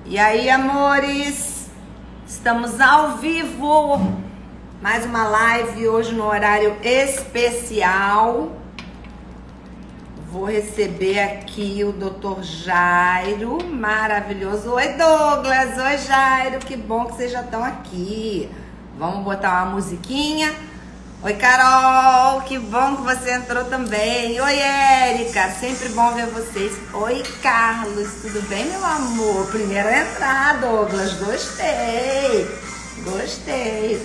E aí, amores, estamos ao vivo, mais uma live hoje no horário especial. Vou receber aqui o Dr. Jairo, maravilhoso. Oi, Douglas, oi, Jairo, que bom que vocês já estão aqui. Vamos botar uma musiquinha. Oi, Carol, que bom que você entrou também. Oi, Érica, sempre bom ver vocês. Oi, Carlos, tudo bem, meu amor? Primeiro a entrar, Douglas, gostei.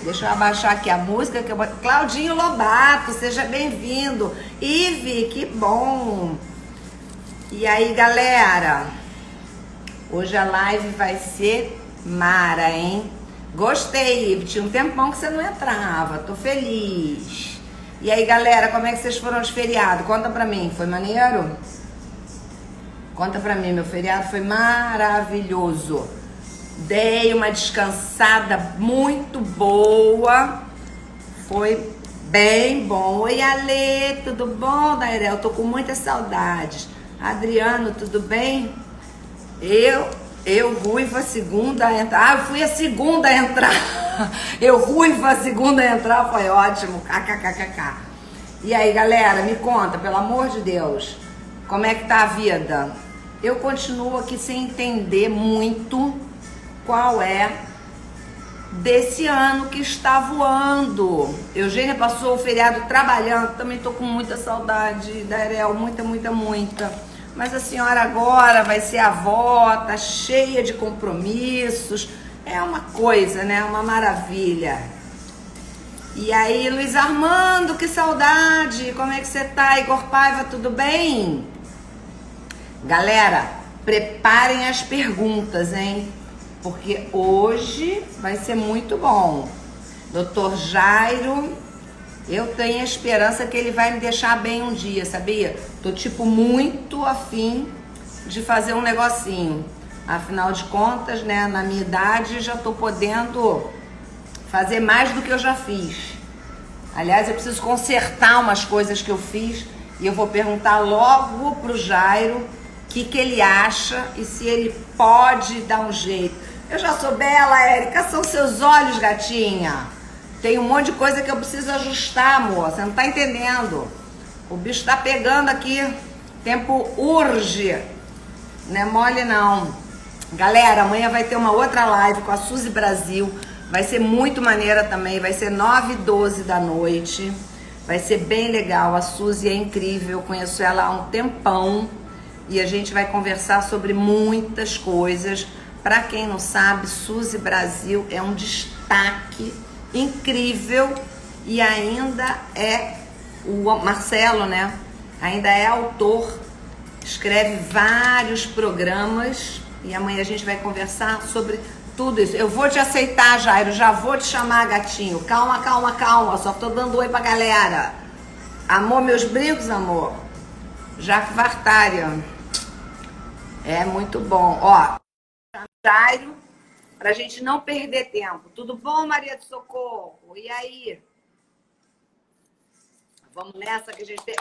Deixa eu abaixar aqui a música. Claudinho Lobato, seja bem-vindo. Ive, que bom. E aí, galera? Hoje a live vai ser mara, hein? Gostei, Ive. Tinha um tempão que você não entrava. Tô feliz. E aí, galera, como é que vocês foram de feriado? Conta pra mim, foi maneiro? Conta pra mim, meu feriado foi maravilhoso. Dei uma descansada muito boa. Foi bem bom. Oi, Ale, tudo bom, Dairel? Tô com muitas saudades. Adriano, tudo bem? Eu, Ruiva, segunda a entrar. Ah, eu fui a segunda a entrar. Eu, Ruiva, a segunda a entrar, foi ótimo. KKKKK. E aí, galera, me conta, pelo amor de Deus, como é que tá a vida? Eu continuo aqui sem entender muito qual é desse ano que está voando. Eugênia passou o feriado trabalhando, também tô com muita saudade da Ariel, muita. Mas a senhora agora vai ser avó, tá cheia de compromissos. É uma coisa, né? Uma maravilha. E aí, Luiz Armando, que saudade! Como é que você tá? Igor Paiva, tudo bem? Galera, preparem as perguntas, hein? Porque hoje vai ser muito bom. Dr. Jairo, eu tenho a esperança que ele vai me deixar bem um dia, sabia? Tô, tipo, muito afim de fazer um negocinho. Afinal de contas, né, na minha idade, já tô podendo fazer mais do que eu já fiz. Aliás, eu preciso consertar umas coisas que eu fiz e eu vou perguntar logo pro Jairo o que ele acha e se ele pode dar um jeito. Eu já sou bela, Érica, são seus olhos, gatinha. Tem um monte de coisa que eu preciso ajustar, amor. Você não tá entendendo. O bicho tá pegando aqui. Tempo urge. Não é mole, não. Galera, amanhã vai ter uma outra live com a Suzy Brasil. Vai ser muito maneira também. Vai ser 9h12 da noite. Vai ser bem legal. A Suzy é incrível. Eu conheço ela há um tempão. E a gente vai conversar sobre muitas coisas. Pra quem não sabe, Suzy Brasil é um destaque incrível e ainda é o Marcelo, né? Ainda é autor, escreve vários programas e amanhã a gente vai conversar sobre tudo isso. Eu vou te aceitar, Jairo, já vou te chamar, gatinho. Calma, só tô dando oi pra galera. Amor, meus brincos, amor. Jaque Vartarian. É muito bom. Ó, Jairo, pra gente não perder tempo. Tudo bom, Maria do Socorro? E aí? Vamos nessa que a gente tem...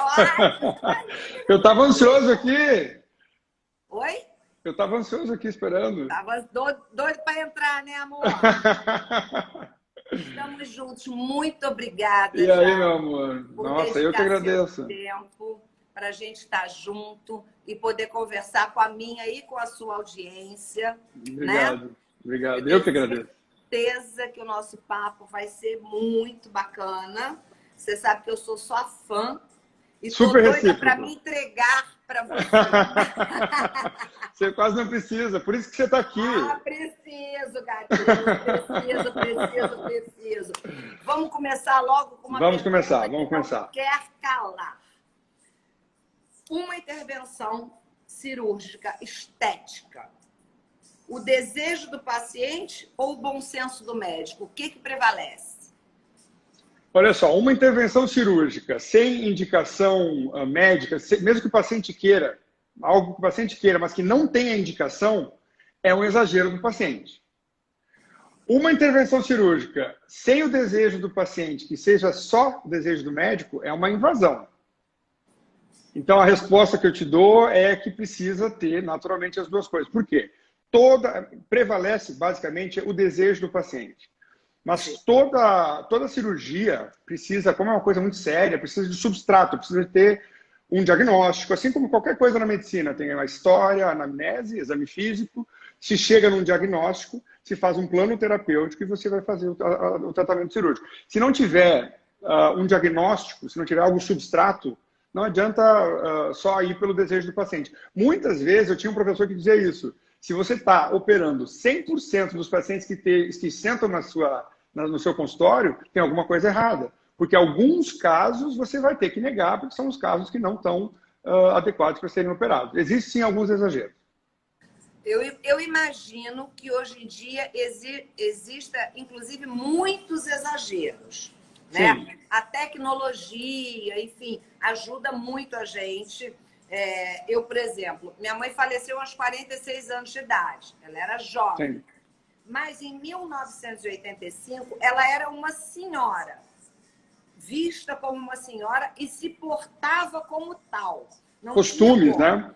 Eu tava ansioso aqui. Oi? Eu tava ansioso aqui esperando. Tava doido para entrar, né, amor? Estamos juntos. Muito obrigada, E aí, meu amor? por Nossa, eu que agradeço. Tempo para a gente estar junto e poder conversar com a minha e com a sua audiência. Obrigado. Né? Obrigado. Eu que agradeço. Certeza que o nosso papo vai ser muito bacana. Você sabe que eu sou sua fã e super tô doida recíproco para me entregar para você. Você quase não precisa, por isso que você está aqui. Ah, preciso, gatinho. Preciso. Vamos começar logo com uma pergunta Vamos começar. Não quer calar. Uma intervenção cirúrgica estética. O desejo do paciente ou o bom senso do médico? O que prevalece? Olha só, uma intervenção cirúrgica sem indicação médica, mesmo que o paciente queira, algo que o paciente queira, mas que não tenha indicação, é um exagero do paciente. Uma intervenção cirúrgica sem o desejo do paciente, que seja só o desejo do médico, é uma invasão. Então, a resposta que eu te dou é que precisa ter, naturalmente, as duas coisas. Por quê? prevalece basicamente o desejo do paciente. Mas toda cirurgia precisa, como é uma coisa muito séria, precisa de substrato, precisa de ter um diagnóstico, assim como qualquer coisa na medicina. Tem uma história, anamnese, exame físico, se chega num diagnóstico, se faz um plano terapêutico e você vai fazer o tratamento cirúrgico. Se não tiver um diagnóstico, se não tiver algum substrato, não adianta só ir pelo desejo do paciente. Muitas vezes eu tinha um professor que dizia isso. Se você está operando 100% dos pacientes que sentam no seu consultório, tem alguma coisa errada. Porque alguns casos você vai ter que negar, porque são os casos que não estão adequados para serem operados. Existem sim alguns exageros. Eu imagino que hoje em dia exista, inclusive, muitos exageros. Né? A tecnologia, enfim, ajuda muito a gente. Eu, por exemplo, minha mãe faleceu aos 46 anos de idade. Ela era jovem. Sim. Mas em 1985, ela era uma senhora. Vista como uma senhora e se portava como tal. Não costumes, né?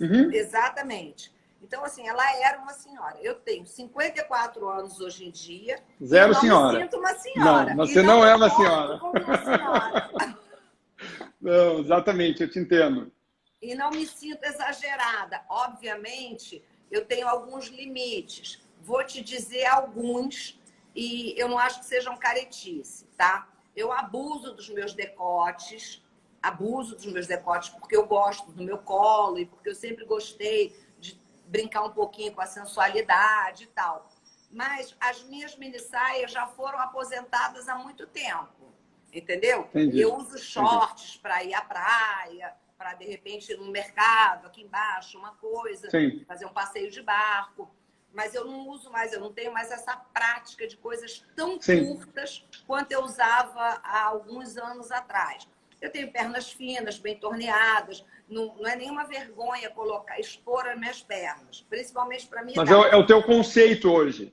Uhum. Exatamente. Então, assim, ela era uma senhora. Eu tenho 54 anos hoje em dia. Zero e não senhora. Me sinto uma senhora. Não, você não é uma senhora. Como uma senhora. Não, exatamente, eu te entendo. E não me sinto exagerada. Obviamente, eu tenho alguns limites. Vou te dizer alguns, e eu não acho que sejam caretice, tá? Eu abuso dos meus decotes, porque eu gosto do meu colo e porque eu sempre gostei de brincar um pouquinho com a sensualidade e tal. Mas as minhas mini-saias já foram aposentadas há muito tempo, entendeu? Entendi. Eu uso shorts para ir à praia, para, de repente, ir no mercado, aqui embaixo, uma coisa, Sim. fazer um passeio de barco. Mas eu não uso mais, eu não tenho mais essa prática de coisas tão curtas quanto eu usava há alguns anos atrás. Eu tenho pernas finas, bem torneadas, não é nenhuma vergonha expor as minhas pernas, principalmente para mim. Mas é o teu conceito hoje.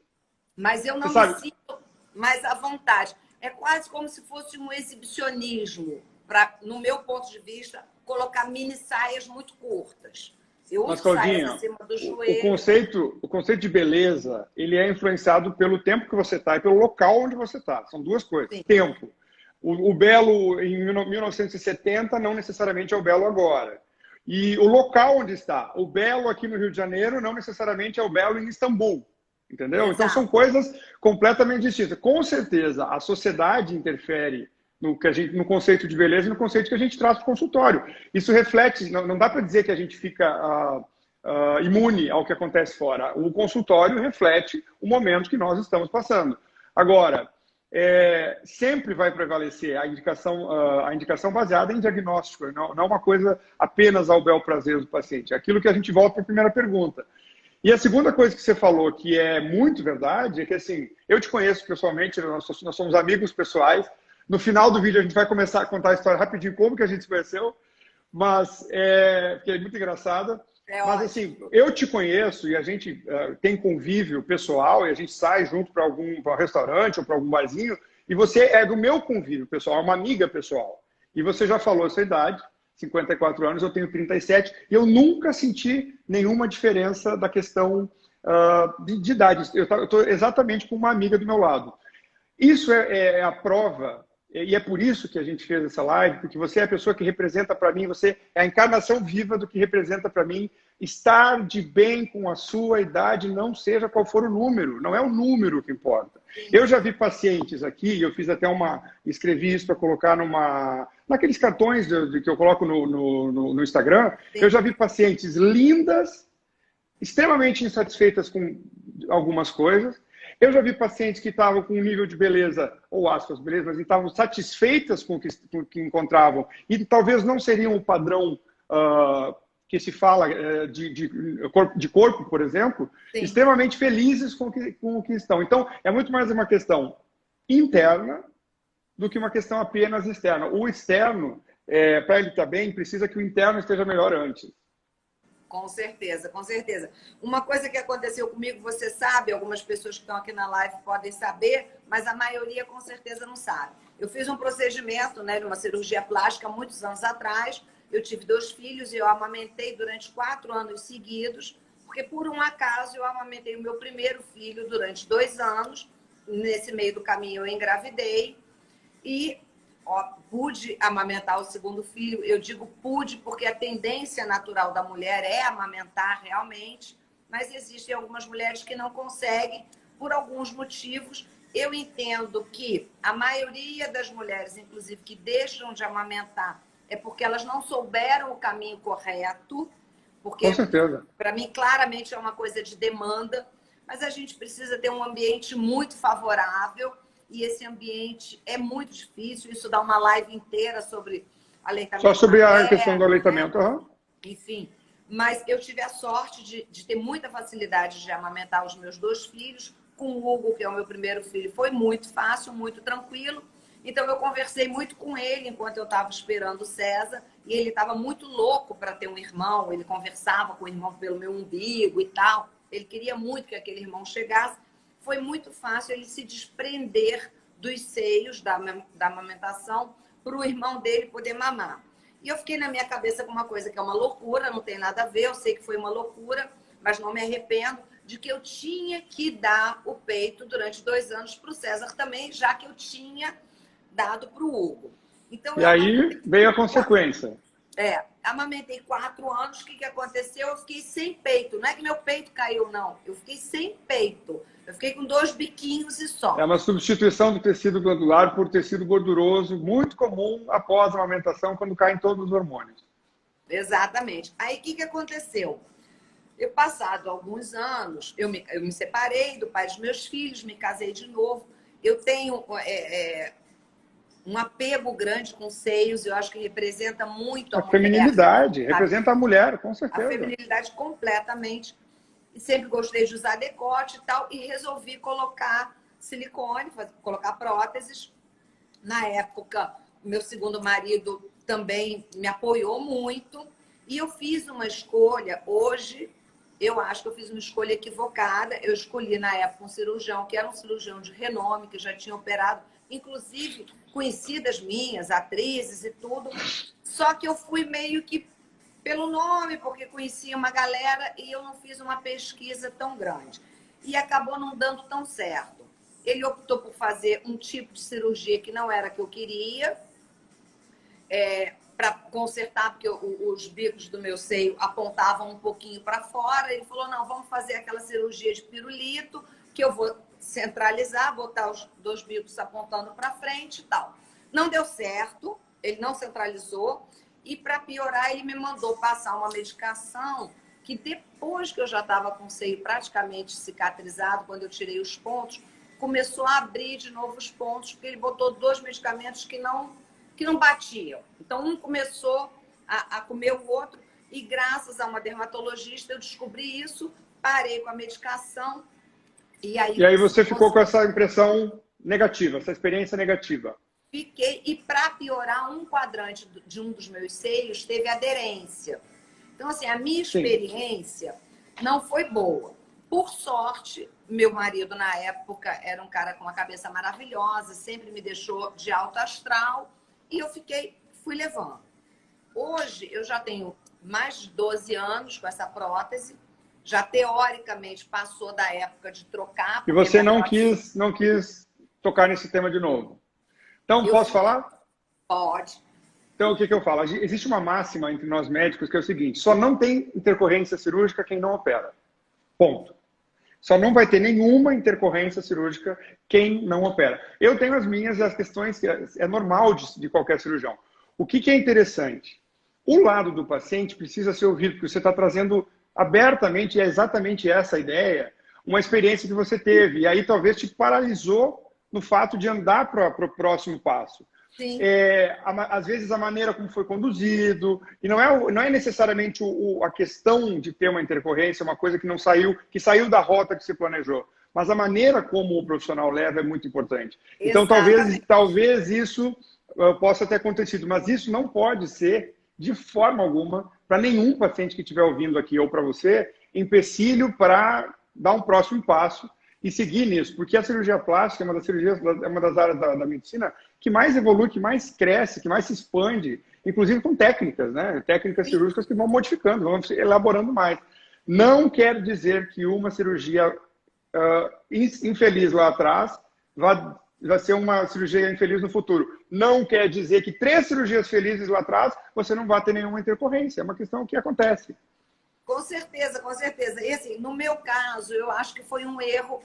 Mas eu não me sinto mais à vontade. É quase como se fosse um exibicionismo, para, no meu ponto de vista, colocar mini saias muito curtas. Eu uso saias acima do joelho. O conceito de beleza, ele é influenciado pelo tempo que você está e pelo local onde você está. São duas coisas. Sim. Tempo. O belo em 1970 não necessariamente é o belo agora. E o local onde está. O belo aqui no Rio de Janeiro não necessariamente é o belo em Istambul. Entendeu? Exato. Então são coisas completamente distintas. Com certeza, a sociedade interfere no conceito de beleza e no conceito que a gente traz para o consultório. Isso reflete, não dá para dizer que a gente fica imune ao que acontece fora. O consultório reflete o momento que nós estamos passando. Agora, sempre vai prevalecer a indicação baseada em diagnóstico, não uma coisa apenas ao bel prazer do paciente. Aquilo que a gente volta para a primeira pergunta. E a segunda coisa que você falou, que é muito verdade, é que assim, eu te conheço pessoalmente, nós somos amigos pessoais. No final do vídeo a gente vai começar a contar a história rapidinho, como que a gente se conheceu, mas que é muito engraçada. Mas assim, eu te conheço e a gente tem convívio pessoal e a gente sai junto para algum restaurante ou para algum barzinho e você é do meu convívio pessoal, é uma amiga pessoal. E você já falou a sua idade, 54 anos, eu tenho 37, e eu nunca senti nenhuma diferença da questão de idade. Eu estou exatamente com uma amiga do meu lado. Isso é a prova, e é por isso que a gente fez essa live, porque você é a pessoa que representa para mim, você é a encarnação viva do que representa para mim estar de bem com a sua idade, não seja qual for o número, não é o número que importa. Eu já vi pacientes aqui, eu fiz até escrevi isso para colocar naqueles cartões que eu coloco no Instagram, eu já vi pacientes lindas, extremamente insatisfeitas com algumas coisas. Eu já vi pacientes que estavam com um nível de beleza, ou aspas, beleza, mas estavam satisfeitas com o que encontravam e talvez não seriam o padrão que se fala de corpo, por exemplo, sim, extremamente felizes com o que estão. Então, é muito mais uma questão interna do que uma questão apenas externa. O externo, para ele estar bem, precisa que o interno esteja melhor antes. Com certeza, com certeza. Uma coisa que aconteceu comigo, você sabe, algumas pessoas que estão aqui na live podem saber, mas a maioria com certeza não sabe. Eu fiz um procedimento, né, uma cirurgia plástica muitos anos atrás. Eu tive 2 filhos e eu amamentei durante 4 anos seguidos porque por um acaso eu amamentei o meu primeiro filho durante 2 anos, nesse meio do caminho eu engravidei e pude amamentar o segundo filho. Eu digo pude porque a tendência natural da mulher é amamentar realmente, mas existem algumas mulheres que não conseguem por alguns motivos. Eu entendo que a maioria das mulheres, inclusive, que deixam de amamentar é porque elas não souberam o caminho correto, porque Com certeza. para mim claramente é uma coisa de demanda, mas a gente precisa ter um ambiente muito favorável e esse ambiente é muito difícil. Isso dá uma live inteira sobre aleitamento. Só sobre materno, a questão do aleitamento. né? Uhum. Enfim, mas eu tive a sorte de ter muita facilidade de amamentar os meus 2 filhos. Com o Hugo, que é o meu primeiro filho, foi muito fácil, muito tranquilo. Então eu conversei muito com ele enquanto eu estava esperando o César, e ele estava muito louco para ter um irmão. Ele conversava com o irmão pelo meu umbigo e tal. Ele queria muito que aquele irmão chegasse. Foi muito fácil ele se desprender dos seios da amamentação para o irmão dele poder mamar. E eu fiquei na minha cabeça com uma coisa que é uma loucura, não tem nada a ver, eu sei que foi uma loucura, mas não me arrependo, de que eu tinha que dar o peito durante 2 anos para o César também, já que eu tinha dado para o Hugo. Então, E aí veio a consequência. Amamentei 4 anos. O que aconteceu? Eu fiquei sem peito. Não é que meu peito caiu, não. Eu fiquei sem peito. Eu fiquei com 2 biquinhos e só. É uma substituição do tecido glandular por tecido gorduroso, muito comum após a amamentação, quando caem todos os hormônios. Exatamente. Aí, o que aconteceu? Eu, passado alguns anos, eu me separei do pai dos meus filhos, me casei de novo. Eu tenho um apego grande com seios, eu acho que representa muito a feminilidade, representa a mulher, com certeza. A feminilidade completamente. E sempre gostei de usar decote e tal, e resolvi colocar silicone, colocar próteses. Na época, meu segundo marido também me apoiou muito, e eu fiz uma escolha. Hoje, eu acho que eu fiz uma escolha equivocada. Eu escolhi, na época, um cirurgião, que era um cirurgião de renome, que já tinha operado, inclusive, conhecidas minhas, atrizes e tudo. Só que eu fui meio que pelo nome, porque conhecia uma galera, e eu não fiz uma pesquisa tão grande. E acabou não dando tão certo. Ele optou por fazer um tipo de cirurgia que não era a que eu queria, para consertar, porque os bicos do meu seio apontavam um pouquinho para fora. Ele falou, não, vamos fazer aquela cirurgia de pirulito, que eu vou centralizar, botar os 2 bicos apontando para frente e tal. Não deu certo, ele não centralizou, e para piorar ele me mandou passar uma medicação que depois que eu já estava com o seio praticamente cicatrizado, quando eu tirei os pontos, começou a abrir de novo os pontos, porque ele botou 2 medicamentos que não batiam. Então um começou a comer o outro, e graças a uma dermatologista eu descobri isso, parei com a medicação. E aí você ficou com essa impressão negativa, essa experiência negativa. Fiquei, e para piorar, um quadrante de um dos meus seios teve aderência. Então, assim, a minha experiência não foi boa. Por sorte, meu marido, na época, era um cara com uma cabeça maravilhosa, sempre me deixou de alto astral, e eu fui levando. Hoje, eu já tenho mais de 12 anos com essa prótese, já teoricamente passou da época de trocar. E você não quis tocar nesse tema de novo. Então, posso falar? Pode. Então, o que eu falo? Existe uma máxima entre nós médicos que é o seguinte: só não tem intercorrência cirúrgica quem não opera. Ponto. Só não vai ter nenhuma intercorrência cirúrgica quem não opera. Eu tenho as minhas e as questões que é normal de qualquer cirurgião. O que é interessante? O lado do paciente precisa ser ouvido, porque você está trazendo abertamente, e é exatamente essa a ideia, uma experiência que você teve, e aí talvez te paralisou no fato de andar para o próximo passo. Sim. Às vezes a maneira como foi conduzido, e não é necessariamente a questão de ter uma intercorrência, uma coisa que saiu da rota que se planejou, mas a maneira como o profissional leva é muito importante. Exatamente. Então talvez isso possa ter acontecido, mas isso não pode ser, de forma alguma, para nenhum paciente que estiver ouvindo aqui ou para você, empecilho para dar um próximo passo e seguir nisso, porque a cirurgia plástica é uma das áreas da medicina que mais evolui, que mais cresce, que mais se expande, inclusive com técnicas, né? Técnicas cirúrgicas que vão modificando, vão elaborando mais. não quer dizer que uma cirurgia infeliz lá atrás vai ser uma cirurgia infeliz no futuro. Não quer dizer que 3 cirurgias felizes lá atrás você não vai ter nenhuma intercorrência. É uma questão que acontece. Com certeza, com certeza. E assim, no meu caso, eu acho que foi um erro,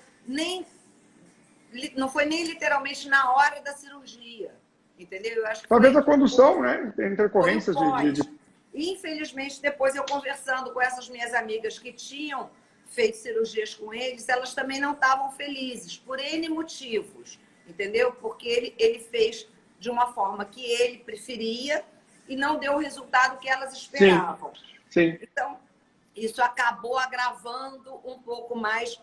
não foi nem literalmente na hora da cirurgia, entendeu? Eu acho que Talvez foi a condução, né? Tem intercorrências de... Infelizmente, depois eu conversando com essas minhas amigas que tinham feito cirurgias com eles, elas também não estavam felizes, por N motivos, entendeu? Porque ele fez de uma forma que ele preferia e não deu o resultado que elas esperavam. Sim. Então, isso acabou agravando um pouco mais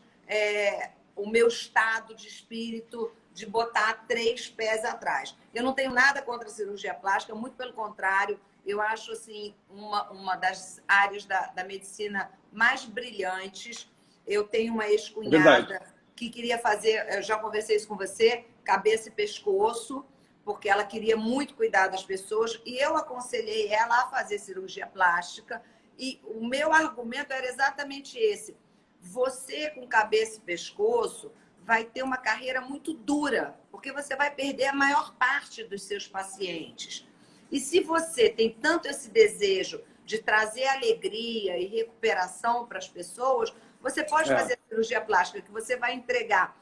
o meu estado de espírito de botar 3 pés atrás. Eu não tenho nada contra a cirurgia plástica, muito pelo contrário, eu acho assim, uma das áreas da medicina mais brilhantes. Eu tenho uma ex-cunhada que queria fazer, eu já conversei isso com você, cabeça e pescoço, porque ela queria muito cuidar das pessoas, e eu aconselhei ela a fazer cirurgia plástica, e o meu argumento era exatamente esse. Você, com cabeça e pescoço, vai ter uma carreira muito dura, porque você vai perder a maior parte dos seus pacientes. E se você tem tanto esse desejo de trazer alegria e recuperação para as pessoas, você pode fazer cirurgia plástica, que você vai entregar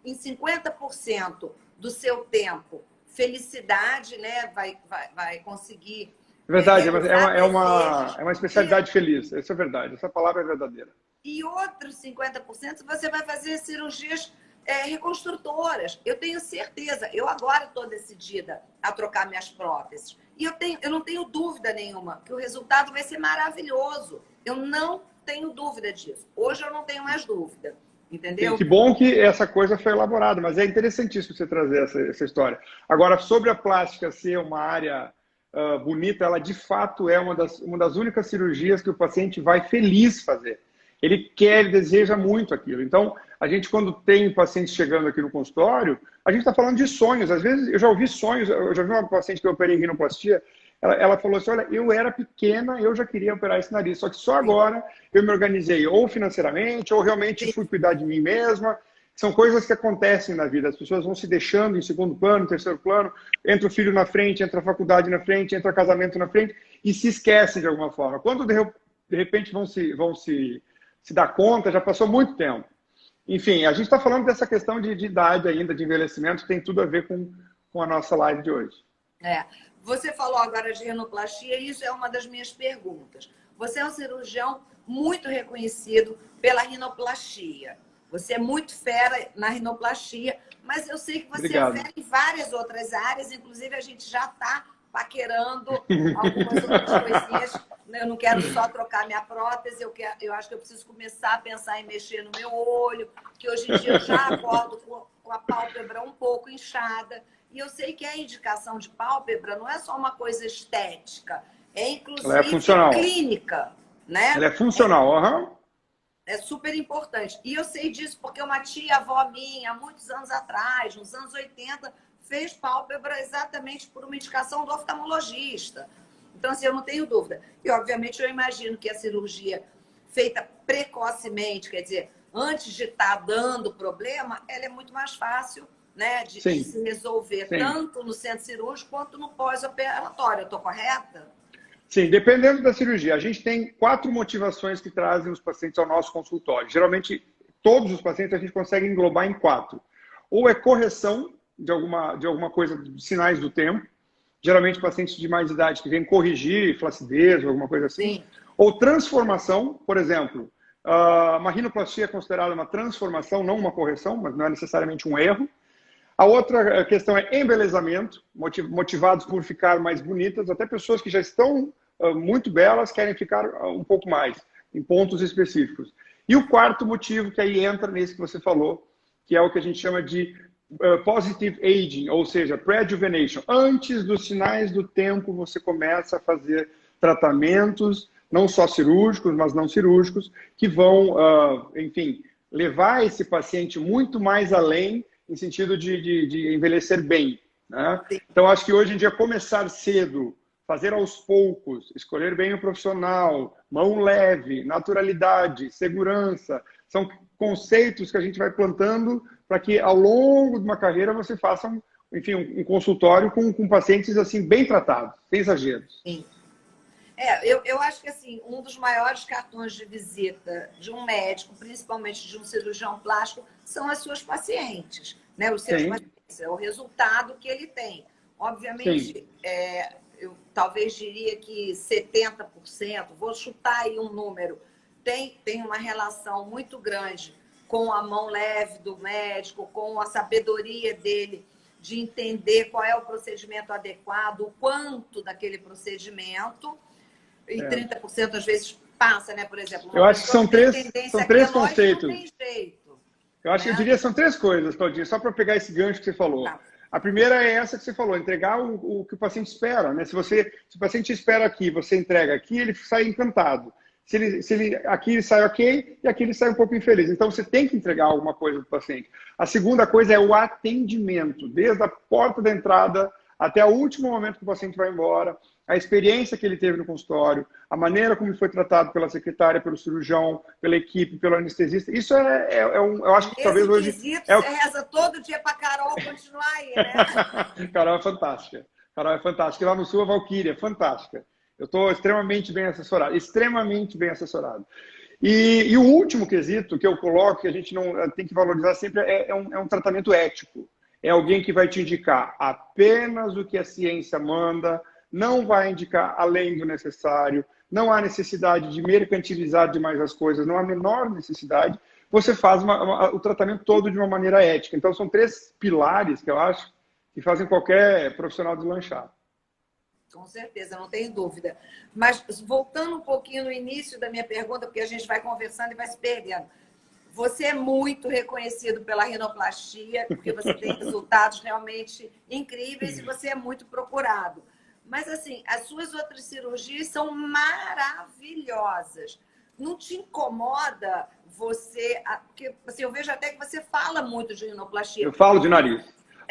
em 50% do seu tempo felicidade, né? Vai conseguir... Verdade, é uma especialidade feliz. Isso é verdade, essa palavra é verdadeira. E outros 50% você vai fazer cirurgias reconstrutoras. Eu tenho certeza, eu agora estou decidida a trocar minhas próteses. E eu não tenho dúvida nenhuma que o resultado vai ser maravilhoso. Eu não tenho dúvida disso. Hoje eu não tenho mais dúvida. Entendeu? Que bom que essa coisa foi elaborada, mas é interessantíssimo você trazer essa história. Agora, sobre a plástica ser uma área bonita, ela de fato é uma das únicas cirurgias que o paciente vai feliz fazer. Ele deseja muito aquilo. Então, a gente, quando tem pacientes chegando aqui no consultório, a gente está falando de sonhos. Às vezes, eu já ouvi sonhos, eu já vi uma paciente que eu operei em rinoplastia, ela falou assim, olha, eu era pequena, eu já queria operar esse nariz, só que só agora eu me organizei ou financeiramente, ou realmente fui cuidar de mim mesma. São coisas que acontecem na vida, as pessoas vão se deixando em segundo plano, terceiro plano, entra o filho na frente, entra a faculdade na frente, entra o casamento na frente, e se esquecem de alguma forma. Quando de repente vão se dar conta, já passou muito tempo. Enfim, a gente está falando dessa questão de idade ainda, de envelhecimento, que tem tudo a ver com a nossa live de hoje. Você falou agora de rinoplastia, e isso é uma das minhas perguntas. Você é um cirurgião muito reconhecido pela rinoplastia. Você é muito fera na rinoplastia, mas eu sei que você Obrigado. É fera em várias outras áreas, inclusive a gente já está paquerando algumas outras coisinhas. Eu não quero só trocar minha prótese, eu acho que eu preciso começar a pensar em mexer no meu olho, que hoje em dia eu já acordo com a pálpebra um pouco inchada. E eu sei que a indicação de pálpebra não é só uma coisa estética, é inclusive clínica, né? Ela é funcional, É super importante. E eu sei disso porque uma tia-avó minha, há muitos anos atrás, nos anos 80, fez pálpebra exatamente por uma indicação do oftalmologista. Então, assim, eu não tenho dúvida. E, obviamente, eu imagino que a cirurgia feita precocemente, quer dizer, antes de estar dando problema, ela é muito mais fácil, né, de se resolver, tanto no centro cirúrgico quanto no pós-operatório. Eu estou correta? Sim, dependendo da cirurgia. A gente tem 4 motivações que trazem os pacientes ao nosso consultório. Geralmente, todos os pacientes a gente consegue englobar em 4. Ou é correção de alguma coisa, de sinais do tempo. Geralmente, pacientes de mais idade que vêm corrigir flacidez ou alguma coisa assim. Sim. Ou transformação, por exemplo. Uma rinoplastia é considerada uma transformação, não uma correção, mas não é necessariamente um erro. A outra questão é embelezamento, motivados por ficar mais bonitas. Até pessoas que já estão muito belas querem ficar um pouco mais, em pontos específicos. E o quarto motivo, que aí entra nesse que você falou, que é o que a gente chama de positive aging, ou seja, prejuvenation. Antes dos sinais do tempo, você começa a fazer tratamentos, não só cirúrgicos, mas não cirúrgicos, que vão, enfim, levar esse paciente muito mais além, em sentido de envelhecer bem, né? Então, acho que hoje em dia, começar cedo fazer aos poucos, escolher bem o profissional, mão leve, naturalidade, segurança, são conceitos que a gente vai plantando para que ao longo de uma carreira você faça enfim, um consultório com pacientes assim bem tratados, sem exageros. Sim. Eu acho que assim, um dos maiores cartões de visita de um médico, principalmente de um cirurgião plástico, são as suas pacientes, né? Os seus pacientes, é o resultado que ele tem. Obviamente, eu talvez diria que 70%, vou chutar aí um número, tem uma relação muito grande com a mão leve do médico, com a sabedoria dele de entender qual é o procedimento adequado, o quanto daquele procedimento, e 30% às vezes passa, né? Por exemplo, eu acho que são três conceitos. Não tem jeito, eu acho que eu diria que são três coisas, Claudinha, só para pegar esse gancho que você falou. Tá. A primeira é essa que você falou, entregar o que o paciente espera, né? Se o paciente espera aqui, você entrega aqui, ele sai encantado. Aqui ele sai ok e aqui ele sai um pouco infeliz. Então, você tem que entregar alguma coisa para o paciente. A segunda coisa é o atendimento, desde a porta da entrada até o último momento que o paciente vai embora, a experiência que ele teve no consultório, a maneira como ele foi tratado pela secretária, pelo cirurgião, pela equipe, pelo anestesista. Isso eu acho que talvez hoje... Você reza todo dia para Carol continuar aí, né? Carol é fantástica. Carol é fantástica. Lá no Sul, a Valquíria é fantástica. Eu estou extremamente bem assessorado. Extremamente bem assessorado. E o último quesito que eu coloco, que a gente não tem que valorizar sempre, é um tratamento ético. É alguém que vai te indicar apenas o que a ciência manda, não vai indicar além do necessário, não há necessidade de mercantilizar demais as coisas, não há a menor necessidade. Você faz o tratamento todo de uma maneira ética. Então, são três pilares que eu acho que fazem qualquer profissional deslanchar. Com certeza, não tenho dúvida. Mas, voltando um pouquinho no início da minha pergunta, porque a gente vai conversando e vai se perdendo. Você é muito reconhecido pela rinoplastia, porque você tem resultados realmente incríveis e você é muito procurado. Mas, assim, as suas outras cirurgias são maravilhosas. Não te incomoda você... Porque, assim, eu vejo até que você fala muito de rinoplastia. Eu falo de nariz.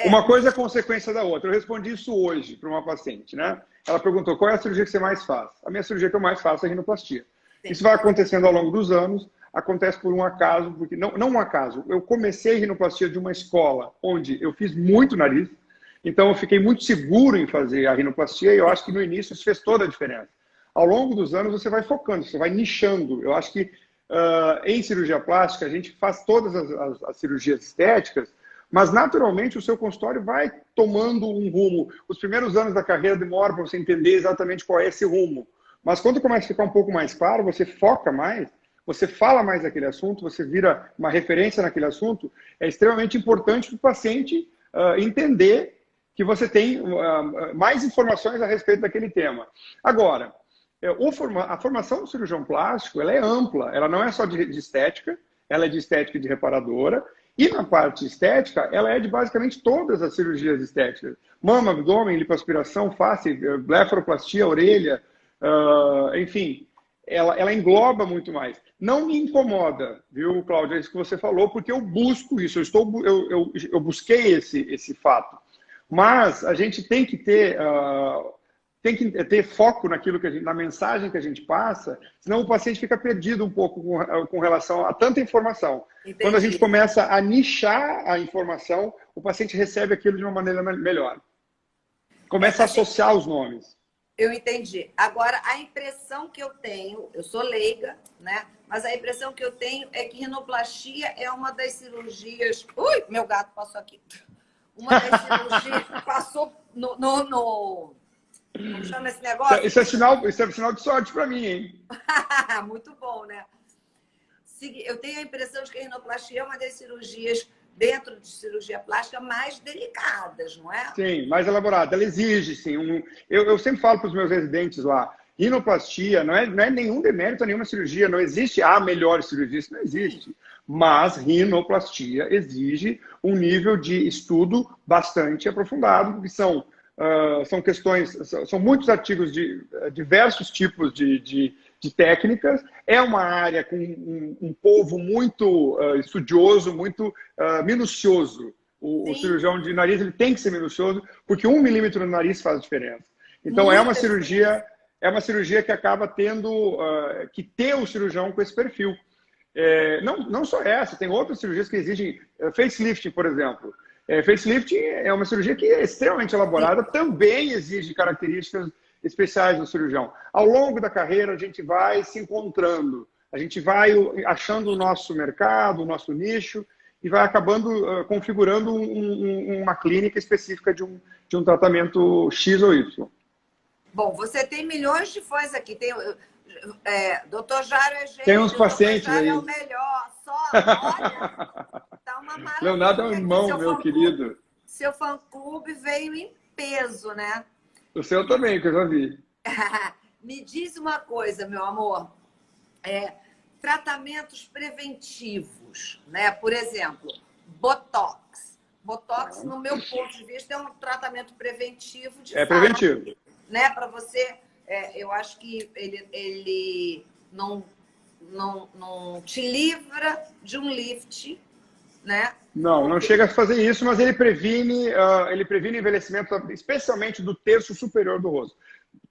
Uma coisa é consequência da outra. Eu respondi isso hoje para uma paciente, né? Ela perguntou, qual é a cirurgia que você mais faz? A minha cirurgia que eu mais faço é rinoplastia. Sim. Isso vai acontecendo ao longo dos anos, acontece por um acaso, porque não um acaso. Eu comecei rinoplastia de uma escola onde eu fiz muito nariz, então eu fiquei muito seguro em fazer a rinoplastia e eu acho que no início isso fez toda a diferença. Ao longo dos anos você vai focando, você vai nichando. Eu acho que em cirurgia plástica a gente faz todas as cirurgias estéticas, mas naturalmente o seu consultório vai tomando um rumo. Os primeiros anos da carreira demoram para você entender exatamente qual é esse rumo. Mas quando começa a ficar um pouco mais claro, você foca mais, você fala mais daquele assunto, você vira uma referência naquele assunto, é extremamente importante para o paciente entender que você tem mais informações a respeito daquele tema. Agora, a formação do cirurgião plástico ela é ampla, ela não é só de estética, ela é de estética e de reparadora, e na parte estética, ela é de basicamente todas as cirurgias estéticas. Mama, abdômen, lipoaspiração, face, blefaroplastia, orelha, enfim, ela engloba muito mais. Não me incomoda, viu, Cláudia, isso que você falou, porque eu busco isso, eu busquei esse fato. Mas a gente tem que ter foco naquilo na mensagem que a gente passa, senão o paciente fica perdido um pouco com relação a tanta informação. Entendi. Quando a gente começa a nichar a informação, o paciente recebe aquilo de uma maneira melhor. Começa a associar os nomes. Eu entendi. Agora, a impressão que eu tenho, eu sou leiga, né? Mas a impressão que eu tenho é que rinoplastia é uma das cirurgias... Ui, meu gato passou aqui. Uma das cirurgias que passou Como chama esse negócio? Isso é sinal de sorte para mim, hein? Muito bom, né? Eu tenho a impressão de que a rinoplastia é uma das cirurgias, dentro de cirurgia plástica, mais delicadas, não é? Sim, mais elaborada. Ela exige, sim. Eu sempre falo para os meus residentes lá, rinoplastia não é nenhum demérito a nenhuma cirurgia, não existe a melhor cirurgia, isso não existe. Mas rinoplastia exige um nível de estudo bastante aprofundado, porque são questões, são muitos artigos de diversos tipos de técnicas. É uma área com um povo muito estudioso, muito minucioso. O cirurgião de nariz ele tem que ser minucioso, porque 1 milímetro no nariz faz diferença. Então, é uma cirurgia que acaba tendo que ter o cirurgião com esse perfil. Não só essa, tem outras cirurgias que exigem facelifting, por exemplo. Facelifting é uma cirurgia que é extremamente elaborada, também exige características especiais do cirurgião. Ao longo da carreira, a gente vai se encontrando, a gente vai achando o nosso mercado, o nosso nicho, e vai acabando configurando uma clínica específica de um tratamento X ou Y. Bom, você tem milhões de fãs aqui. Tem, Dr. Jário é gênio, tem uns pacientes Dr. Jário aí. É o melhor. Olha, tá uma maravilha. Leonardo é um irmão, meu querido. Seu fã-clube veio em peso, né? O seu também, que eu já vi. Me diz uma coisa, meu amor. Tratamentos preventivos, né? Por exemplo, Botox. Botox, no meu ponto de vista, é um tratamento preventivo de fato, preventivo. Né? Para você, eu acho que ele não te livra de um lift, né? Não chega a fazer isso, mas ele previne envelhecimento, especialmente do terço superior do rosto.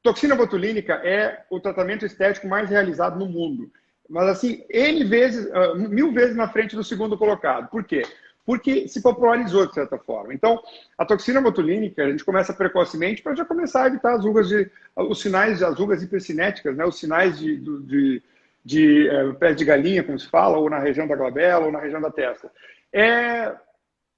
Toxina botulínica é o tratamento estético mais realizado no mundo. Mas assim, 1000 vezes na frente do segundo colocado. Por quê? Porque se popularizou de certa forma. Então, a toxina botulínica, a gente começa precocemente para já começar a evitar os sinais das rugas hipercinéticas, né? Os sinais de pé de galinha, como se fala, ou na região da glabela, ou na região da testa.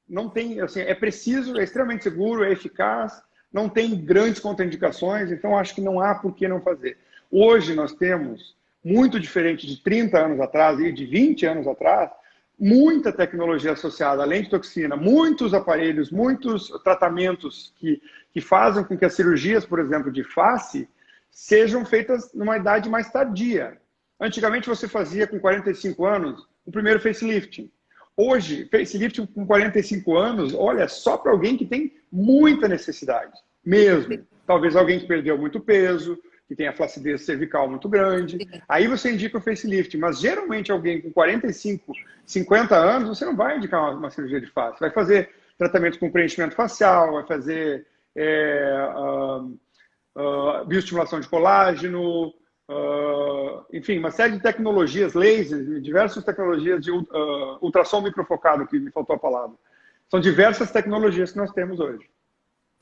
Não tem, assim, é preciso, é extremamente seguro, é eficaz, não tem grandes contraindicações, então acho que não há por que não fazer. Hoje nós temos, muito diferente de 30 anos atrás e de 20 anos atrás, muita tecnologia associada, além de toxina, muitos aparelhos, muitos tratamentos que fazem com que as cirurgias, por exemplo, de face, sejam feitas numa idade mais tardia. Antigamente você fazia com 45 anos o primeiro facelifting. Hoje, facelifting com 45 anos, olha, só para alguém que tem muita necessidade, mesmo. Talvez alguém que perdeu muito peso, que tem a flacidez cervical muito grande. Aí você indica o facelift, mas geralmente alguém com 45, 50 anos, você não vai indicar uma cirurgia de face. Vai fazer tratamento com preenchimento facial, vai fazer bioestimulação de colágeno, enfim, uma série de tecnologias, lasers, diversas tecnologias de ultrassom microfocado, que me faltou a palavra. São diversas tecnologias que nós temos hoje.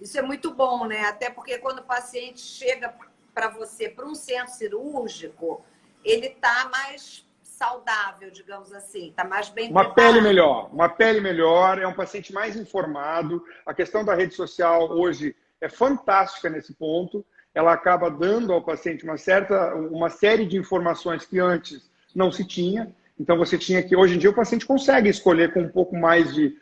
Isso é muito bom, né? Até porque quando o paciente chega para você, para um centro cirúrgico, ele está mais saudável, digamos assim, está mais bem preparado. Uma pele melhor, é um paciente mais informado. A questão da rede social hoje é fantástica nesse ponto. Ela acaba dando ao paciente uma série de informações que antes não se tinha. Então você tinha que, hoje em dia o paciente consegue escolher com um pouco mais de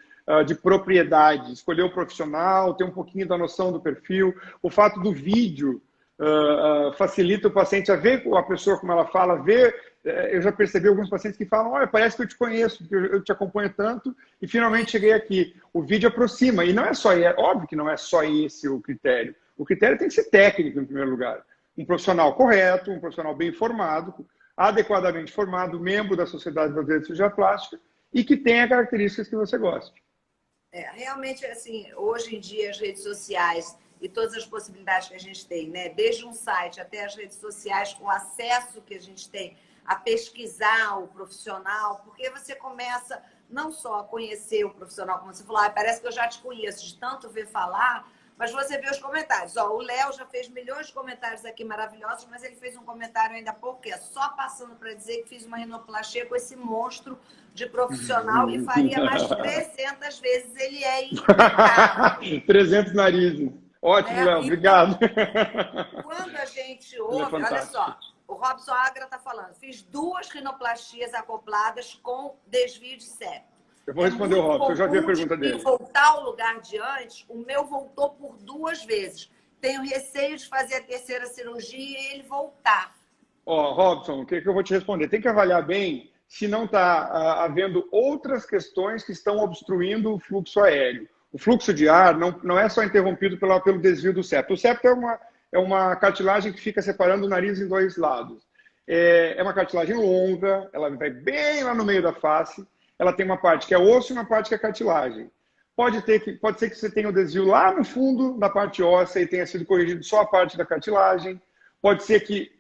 propriedade, escolher o profissional, ter um pouquinho da noção do perfil. O fato do vídeo facilita o paciente a ver a pessoa como ela fala, eu já percebi alguns pacientes que falam, olha, parece que eu te conheço, porque eu te acompanho tanto e finalmente cheguei aqui. O vídeo aproxima, e não é só, óbvio que não é só esse o critério. O critério tem que ser técnico em primeiro lugar. Um profissional correto, um profissional bem informado, adequadamente formado, membro da Sociedade Brasileira de Cirurgia Plástica e que tenha características que você goste. Realmente, assim, hoje em dia as redes sociais e todas as possibilidades que a gente tem, né? Desde um site até as redes sociais, com o acesso que a gente tem a pesquisar o profissional, porque você começa não só a conhecer o profissional, como você falou, parece que eu já te conheço, de tanto ver falar, mas você vê os comentários. O Léo já fez milhões de comentários aqui maravilhosos, mas ele fez um comentário ainda há pouco, que é só passando para dizer que fiz uma rinoplastia com esse monstro de profissional e faria mais 300 vezes. Ele é impecável. 300 narizes. Ótimo, Léo, obrigado. Quando a gente ouve, olha só, o Robson Agra está falando, fiz 2 rinoplastias acopladas com desvio de septo. Eu vou responder o Robson, eu já vi a pergunta dele. Se voltar ao lugar de antes, o meu voltou por 2 vezes. Tenho receio de fazer a terceira cirurgia e ele voltar. Robson, o que eu vou te responder? Tem que avaliar bem se não está havendo outras questões que estão obstruindo o fluxo aéreo. O fluxo de ar não é só interrompido pelo desvio do septo. O septo é uma cartilagem que fica separando o nariz em 2 lados. É uma cartilagem longa, ela vai bem lá no meio da face. Ela tem uma parte que é osso e uma parte que é cartilagem. pode ser que você tenha o desvio lá no fundo, na parte óssea, e tenha sido corrigido só a parte da cartilagem. Pode ser que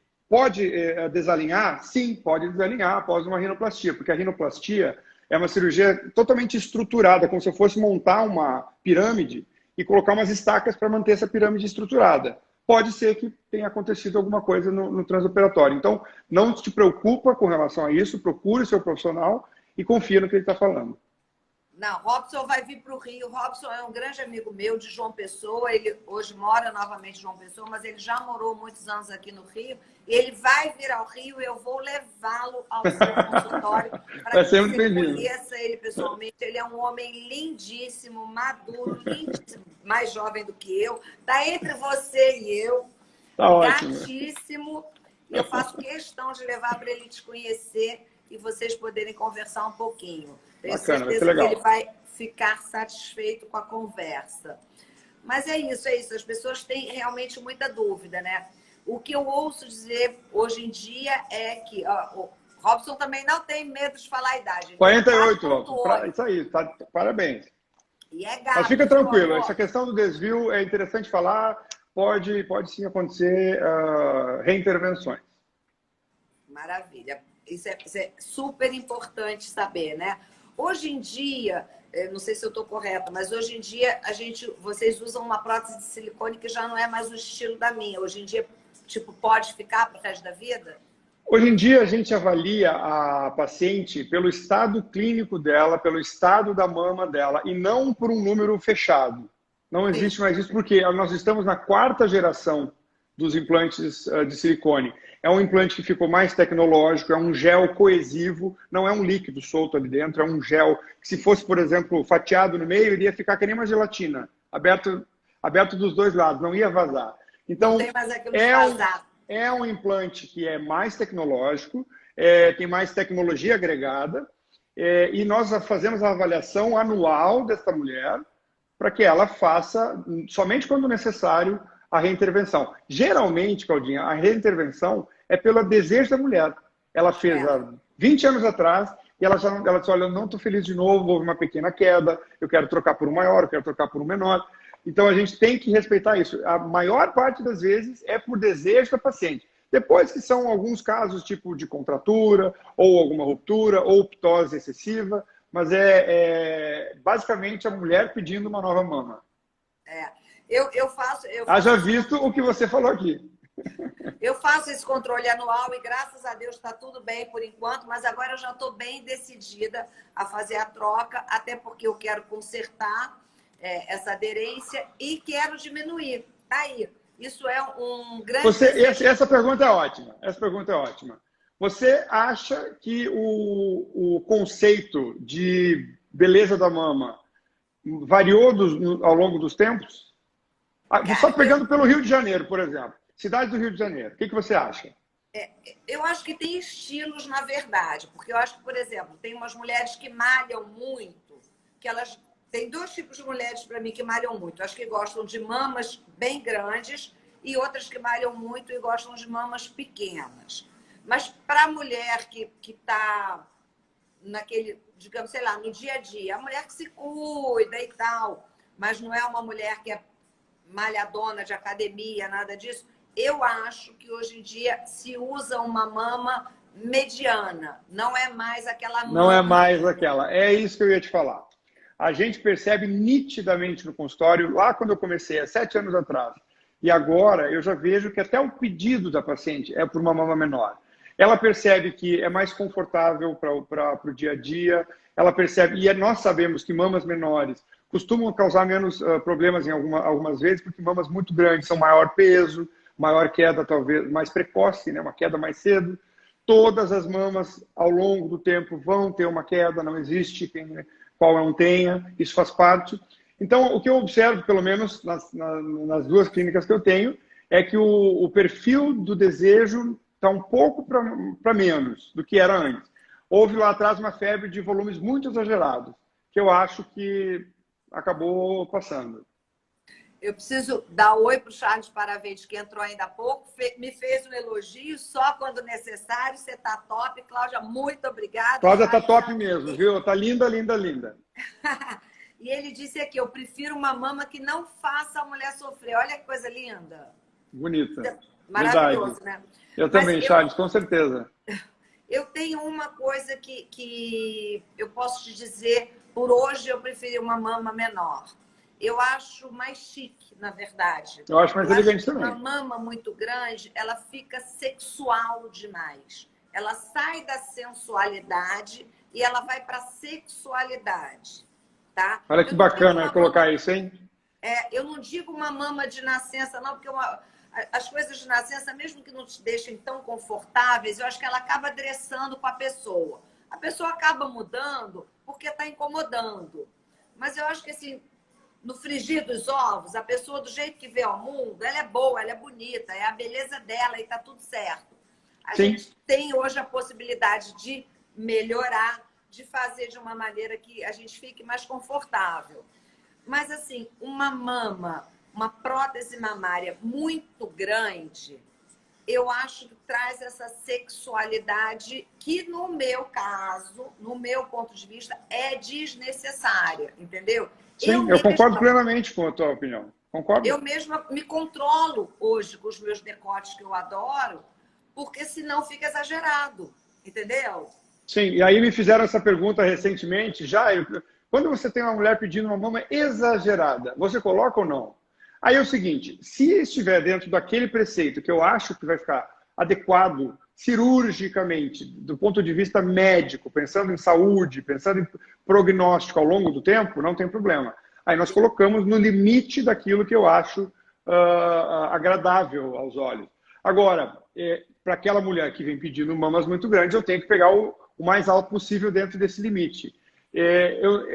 desalinhar? Sim, pode desalinhar após uma rinoplastia, porque a rinoplastia é uma cirurgia totalmente estruturada, como se fosse montar uma pirâmide e colocar umas estacas para manter essa pirâmide estruturada. Pode ser que tenha acontecido alguma coisa no transoperatório. Então, não te preocupa com relação a isso, procure seu profissional e confia no que ele está falando. Não, Robson vai vir para o Rio. Robson é um grande amigo meu de João Pessoa. Ele hoje mora novamente em João Pessoa, mas ele já morou muitos anos aqui no Rio. Ele vai vir ao Rio e eu vou levá-lo ao seu consultório para que você conheça ele pessoalmente. Ele é um homem lindíssimo, maduro, lindíssimo, mais jovem do que eu. Está entre você e eu. Tá ótimo. Gatíssimo. Eu faço questão de levar para ele te conhecer e vocês poderem conversar um pouquinho. Tenho certeza que ele vai ficar satisfeito com a conversa. Mas é isso. As pessoas têm realmente muita dúvida, né? O que eu ouço dizer hoje em dia é que... o Robson também não tem medo de falar a idade. 48, Robson. Isso aí, tá, parabéns. E é gato. Mas fica tranquilo, essa questão do desvio é interessante falar, pode sim acontecer reintervenções. Maravilha. Isso é super importante saber, né? Hoje em dia, não sei se eu estou correta, mas hoje em dia vocês usam uma prótese de silicone que já não é mais o estilo da minha. Hoje em dia, tipo, pode ficar para o resto da vida? Hoje em dia, a gente avalia a paciente pelo estado clínico dela, pelo estado da mama dela, e não por um número fechado. Não existe mais isso, porque nós estamos na 4ª geração dos implantes de silicone. É um implante que ficou mais tecnológico, é um gel coesivo, não é um líquido solto ali dentro, é um gel que, se fosse, por exemplo, fatiado no meio, iria ficar que nem uma gelatina, aberto dos dois lados, não ia vazar. Então, não tem mais aquilo de vazar. É um implante que é mais tecnológico, tem mais tecnologia agregada, e nós fazemos a avaliação anual dessa mulher para que ela faça, somente quando necessário, a reintervenção. Geralmente, Claudinha, a reintervenção é pelo desejo da mulher. Ela fez há 20 anos atrás e ela disse, olha, eu não estou feliz de novo, houve uma pequena queda, eu quero trocar por um maior, eu quero trocar por um menor. Então, a gente tem que respeitar isso. A maior parte das vezes é por desejo da paciente. Depois que são alguns casos, tipo de contratura, ou alguma ruptura, ou ptose excessiva, mas basicamente a mulher pedindo uma nova mama. Eu faço Haja visto o que você falou aqui. Eu faço esse controle anual e, graças a Deus, está tudo bem por enquanto, mas agora eu já estou bem decidida a fazer a troca, até porque eu quero consertar essa aderência e quero diminuir. Tá aí. Isso é um grande... Essa pergunta é ótima. Essa pergunta é ótima. Você acha que o conceito de beleza da mama variou ao longo dos tempos? Só pegando pelo Rio de Janeiro, por exemplo. Cidade do Rio de Janeiro. O que você acha? Eu acho que tem estilos, na verdade. Porque eu acho que, por exemplo, tem umas mulheres que malham muito, que elas... Tem 2 tipos de mulheres, para mim, que malham muito. As que gostam de mamas bem grandes e outras que malham muito e gostam de mamas pequenas. Mas para a mulher que está naquele, digamos, sei lá, no dia a dia, a mulher que se cuida e tal, mas não é uma mulher que é malhadona de academia, nada disso, eu acho que hoje em dia se usa uma mama mediana, não é mais aquela mama... Não é mais aquela. É isso que eu ia te falar. A gente percebe nitidamente no consultório, lá quando eu comecei, há 7 anos atrás, e agora eu já vejo que até o pedido da paciente é por uma mama menor. Ela percebe que é mais confortável para o dia a dia, ela percebe, e nós sabemos que mamas menores costumam causar menos problemas em algumas vezes, porque mamas muito grandes são maior peso, maior queda, talvez mais precoce, né? Uma queda mais cedo. Todas as mamas, ao longo do tempo, vão ter uma queda, não existe qual não tenha, isso faz parte. Então, o que eu observo, pelo menos nas 2 clínicas que eu tenho, é que o perfil do desejo está um pouco para menos do que era antes. Houve lá atrás uma febre de volumes muito exagerados, que eu acho que acabou passando. Eu preciso dar oi para o Charles Paravente, que entrou ainda há pouco, me fez um elogio, só quando necessário, você está top. Cláudia, muito obrigada. Cláudia está top mesmo, viu? Está linda, linda, linda. E ele disse aqui, eu prefiro uma mama que não faça a mulher sofrer. Olha que coisa linda. Bonita. Maravilhoso, Verdade. né? Eu Mas também, Charles, com certeza. eu tenho uma coisa que eu posso te dizer, por hoje eu preferi uma mama menor. Eu acho mais chique, na verdade. Eu acho mais Eu acho elegante que uma também. mama muito grande, ela fica sexual demais. Ela sai da sensualidade e ela vai para a sexualidade, tá? Olha que Eu não digo bacana uma colocar mama, isso, hein? eu não digo uma mama de nascença, não, porque as coisas de nascença, mesmo que não te deixem tão confortáveis, eu acho que ela acaba adressando com a pessoa. A pessoa acaba mudando porque está incomodando. Mas eu acho que, assim, no frigir dos ovos, a pessoa, do jeito que vê ao mundo, ela é boa, ela é bonita, é a beleza dela e está tudo certo. A Sim. gente tem hoje a possibilidade de melhorar, de fazer de uma maneira que a gente fique mais confortável. Mas, assim, uma mama, uma prótese mamária muito grande, eu acho que traz essa sexualidade que, no meu caso, no meu ponto de vista, é desnecessária, entendeu? Sim, eu concordo plenamente com a tua opinião. Concordo. Eu mesma me controlo hoje com os meus decotes que eu adoro, porque senão fica exagerado, entendeu? Sim, e aí me fizeram essa pergunta recentemente, quando você tem uma mulher pedindo uma mama exagerada, você coloca ou não? Aí é o seguinte, se estiver dentro daquele preceito que eu acho que vai ficar adequado cirurgicamente, do ponto de vista médico, pensando em saúde, pensando em prognóstico ao longo do tempo, não tem problema. Aí nós colocamos no limite daquilo que eu acho agradável aos olhos. Agora, para aquela mulher que vem pedindo mamas muito grandes, eu tenho que pegar o mais alto possível dentro desse limite.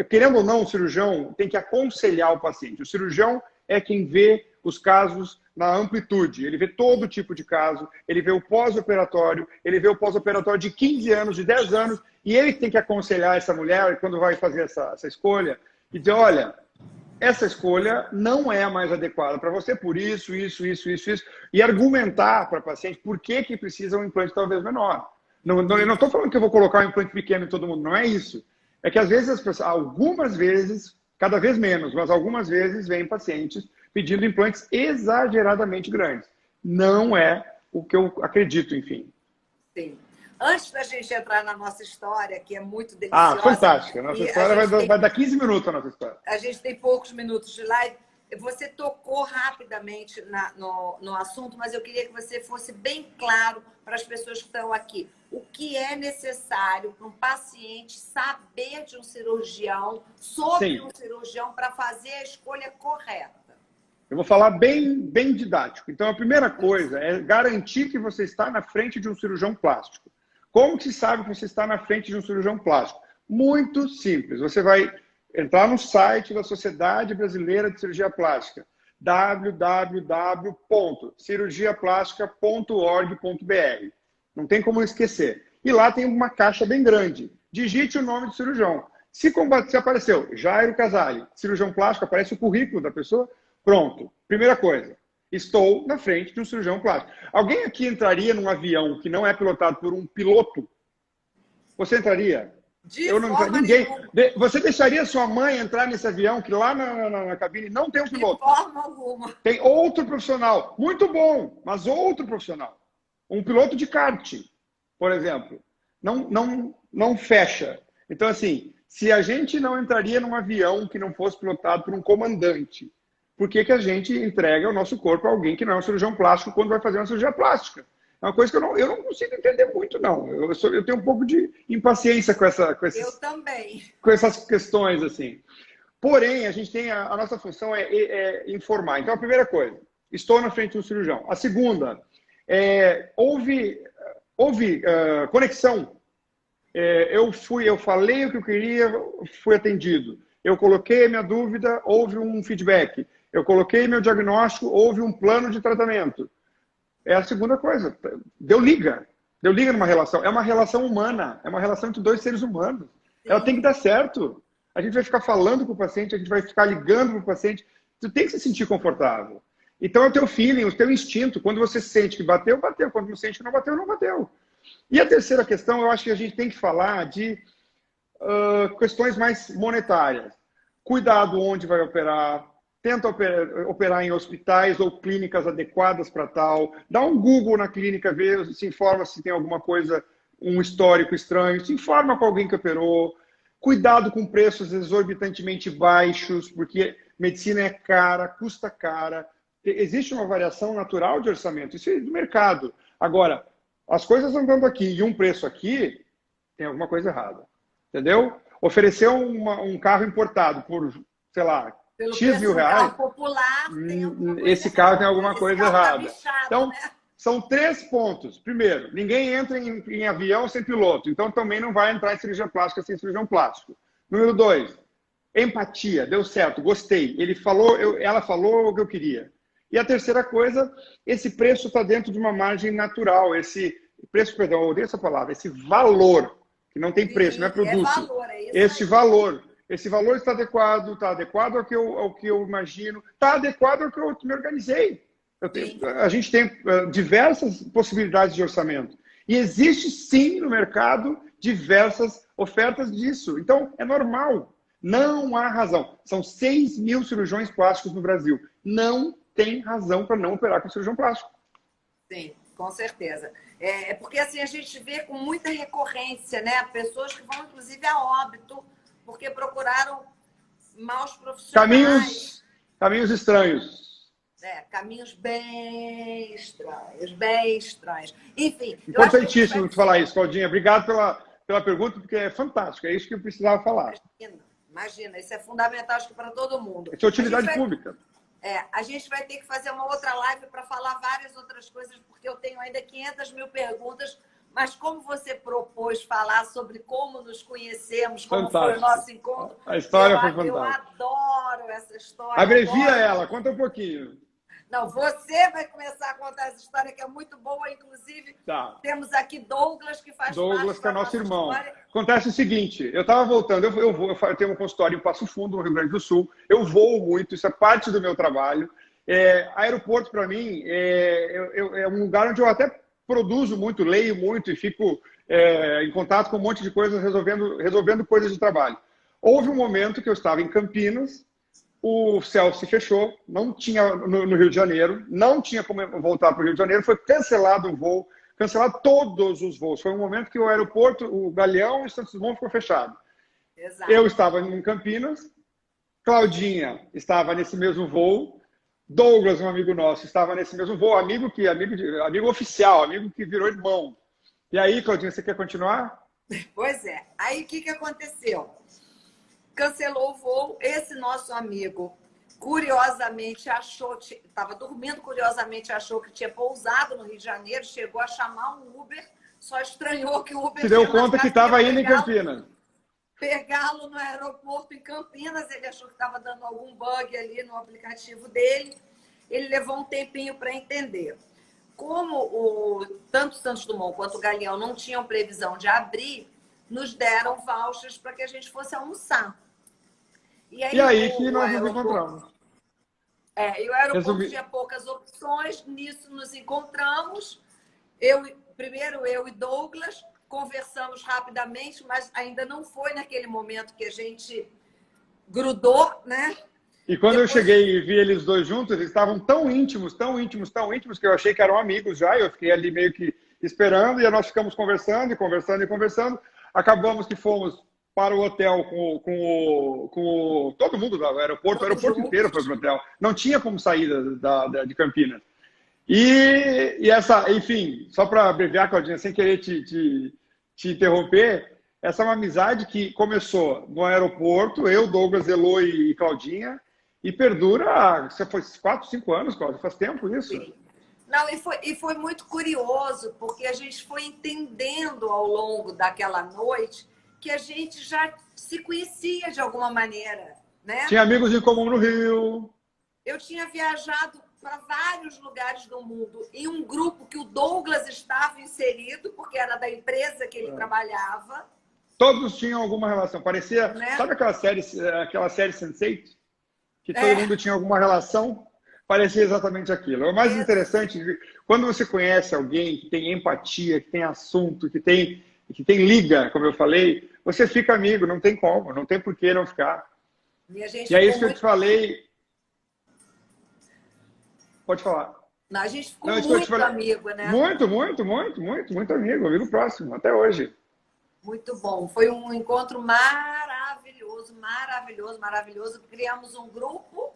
Querendo ou não, o cirurgião tem que aconselhar o paciente. O cirurgião é quem vê os casos na amplitude. Ele vê todo tipo de caso, ele vê o pós-operatório, ele vê o pós-operatório de 15 anos, de 10 anos, e ele tem que aconselhar essa mulher quando vai fazer essa escolha e dizer, olha, essa escolha não é a mais adequada para você por isso, e argumentar para a paciente por que precisa um implante talvez menor. Eu não estou falando que eu vou colocar um implante pequeno em todo mundo, não é isso. É que às vezes as pessoas, algumas vezes, cada vez menos, mas algumas vezes vêm pacientes pedindo implantes exageradamente grandes. Não é o que eu acredito, enfim. Sim. Antes da gente entrar na nossa história, que é muito deliciosa... Fantástica. Nossa história vai dar 15 minutos a nossa história. A gente tem poucos minutos de live. Você tocou rapidamente no assunto, mas eu queria que você fosse bem claro para as pessoas que estão aqui. O que é necessário para um paciente saber de um cirurgião, sobre um cirurgião, para fazer a escolha correta? Eu vou falar bem didático. Então, a primeira coisa é garantir que você está na frente de um cirurgião plástico. Como que se sabe que você está na frente de um cirurgião plástico? Muito simples. Você vai entrar no site da Sociedade Brasileira de Cirurgia Plástica, www.cirurgiaplástica.org.br. Não tem como esquecer. E lá tem uma caixa bem grande. Digite o nome do cirurgião. Se apareceu Jairo Casale, cirurgião plástico, aparece o currículo da pessoa, pronto. Primeira coisa. Estou na frente de um cirurgião plástico. Alguém aqui entraria num avião que não é pilotado por um piloto? Você entraria? Eu não entraria. Ninguém. Você deixaria sua mãe entrar nesse avião que lá na cabine não tem um piloto? De forma alguma. Tem outro profissional. Muito bom, mas outro profissional. Um piloto de kart, por exemplo. Não fecha. Então, assim, se a gente não entraria num avião que não fosse pilotado por um comandante, por que a gente entrega o nosso corpo a alguém que não é um cirurgião plástico quando vai fazer uma cirurgia plástica? É uma coisa que eu não consigo entender muito, não. Eu tenho um pouco de impaciência com essas questões, assim. Porém, a gente tem a nossa função é informar. Então, a primeira coisa, estou na frente do cirurgião. A segunda, houve conexão. Eu falei o que eu queria, fui atendido. Eu coloquei a minha dúvida, houve um feedback. Eu coloquei meu diagnóstico, houve um plano de tratamento. É a segunda coisa. Deu liga numa relação. É uma relação humana, é uma relação entre dois seres humanos. Sim. Ela tem que dar certo. A gente vai ficar falando com o paciente, a gente vai ficar ligando para o paciente. Tu tem que se sentir confortável. Então é o teu feeling, o teu instinto. Quando você sente que bateu, bateu. Quando você sente que não bateu, não bateu. E a terceira questão, eu acho que a gente tem que falar de questões mais monetárias. cuidado onde vai operar, tenta operar em hospitais ou clínicas adequadas para tal, dá um Google na clínica, vê, se informa se tem alguma coisa, um histórico estranho, se informa com alguém que operou, cuidado com preços exorbitantemente baixos, porque medicina é cara, custa cara, existe uma variação natural de orçamento, isso é do mercado. Agora, as coisas andando aqui e um preço aqui, tem alguma coisa errada, entendeu? Oferecer um carro importado por, sei lá, Pelo X preço mil do reais, carro popular, tem alguma coisa esse carro errada, tem alguma né? coisa Esse carro tá errada. bichado, Então, né? são 3 pontos. Primeiro, ninguém entra em avião sem piloto, então também não vai entrar em cirurgia plástica sem cirurgião plástico. Número 2, empatia, deu certo, gostei. Ele falou, ela falou o que eu queria. E a terceira coisa, esse preço está dentro de uma margem natural. Esse preço, perdão, eu odeio essa palavra, esse valor, que não tem preço, não é Sim, é produto. valor, é isso Esse aí. valor. Esse valor está adequado ao que eu imagino, está adequado ao que eu me organizei. A gente tem diversas possibilidades de orçamento. E existe, sim, no mercado, diversas ofertas disso. Então, é normal. Não há razão. São 6 mil cirurgiões plásticos no Brasil. Não tem razão para não operar com cirurgião plástico. Sim, com certeza. É porque assim a gente vê com muita recorrência, né? Pessoas que vão, inclusive, a óbito, porque procuraram maus profissionais. Caminhos estranhos. Caminhos bem estranhos, bem estranhos. Enfim, eu acho que a gente Importantíssimo te falar isso, Claudinha. Obrigado pela pergunta, porque é fantástico. É isso que eu precisava falar. Imagina, isso é fundamental, acho que para todo mundo. Isso é utilidade pública. A gente vai ter que fazer uma outra live para falar várias outras coisas, porque eu tenho ainda 500 mil perguntas, mas como você propôs falar sobre como nos conhecemos, como foi o nosso encontro, a história foi fantástica. Eu adoro essa história. Abrevia ela, conta um pouquinho. Não, você vai começar a contar essa história que é muito boa, inclusive temos aqui Douglas, que faz Douglas, que é nosso irmão. História. Acontece o seguinte, eu estava voltando, eu tenho um consultório em Passo Fundo, no Rio Grande do Sul, eu voo muito, isso é parte do meu trabalho. Aeroporto, para mim, é um lugar onde eu até produzo muito, leio muito e fico em contato com um monte de coisas, resolvendo coisas de trabalho. Houve um momento que eu estava em Campinas, o céu se fechou, não tinha no Rio de Janeiro, não tinha como voltar para o Rio de Janeiro, foi cancelado o voo, cancelado todos os voos. Foi um momento que o aeroporto, o Galeão e Santos Dumont ficou fechado. Exato. Eu estava em Campinas, Claudinha estava nesse mesmo voo, Douglas, um amigo nosso, estava nesse mesmo voo, amigo oficial, amigo que virou irmão. E aí, Claudinha, você quer continuar? Pois é. Aí o que aconteceu? Cancelou o voo, esse nosso amigo curiosamente achou, estava dormindo, curiosamente achou que tinha pousado no Rio de Janeiro, chegou a chamar um Uber, só estranhou que o Uber... Se deu conta que estava indo em Campinas. Pegá-lo no aeroporto em Campinas, ele achou que estava dando algum bug ali no aplicativo dele, ele levou um tempinho para entender. Como tanto Santos Dumont quanto o Galeão não tinham previsão de abrir, nos deram vouchers para que a gente fosse almoçar. E aí que nós nos encontramos. E o aeroporto tinha poucas opções, nisso nos encontramos. Primeiro eu e Douglas conversamos rapidamente, mas ainda não foi naquele momento que a gente grudou, né? E quando eu cheguei e vi eles dois juntos, eles estavam tão íntimos, que eu achei que eram amigos já, eu fiquei ali meio que esperando, e nós ficamos conversando. Acabamos que fomos para o hotel com todo mundo do aeroporto, o aeroporto inteiro foi para o hotel. Não tinha como sair de Campinas. Enfim, só para abreviar, Claudinha, sem querer te interromper, essa é uma amizade que começou no aeroporto, eu, Douglas, Elô e Claudinha, e perdura, você foi 4, 5 anos, Cláudia, faz tempo isso? Sim. Não, e foi muito curioso, porque a gente foi entendendo ao longo daquela noite que a gente já se conhecia de alguma maneira, né? Tinha amigos em comum no Rio. Eu tinha viajado para vários lugares do mundo em um grupo que o Douglas estava inserido, porque era da empresa que ele trabalhava. Todos tinham alguma relação. Parecia, né? Sabe aquela série Sense8? Que todo mundo tinha alguma relação? Parecia exatamente aquilo. O mais interessante, quando você conhece alguém que tem empatia, que tem assunto, que tem liga, como eu falei, você fica amigo, não tem como, não tem por que não ficar. E a gente E é ficou isso que eu te falei. Pode falar. A gente ficou Não, isso que eu te muito falei. amigo, né? Muito amigo próximo, até hoje. Muito bom. Foi um encontro maravilhoso, maravilhoso, maravilhoso. Criamos um grupo.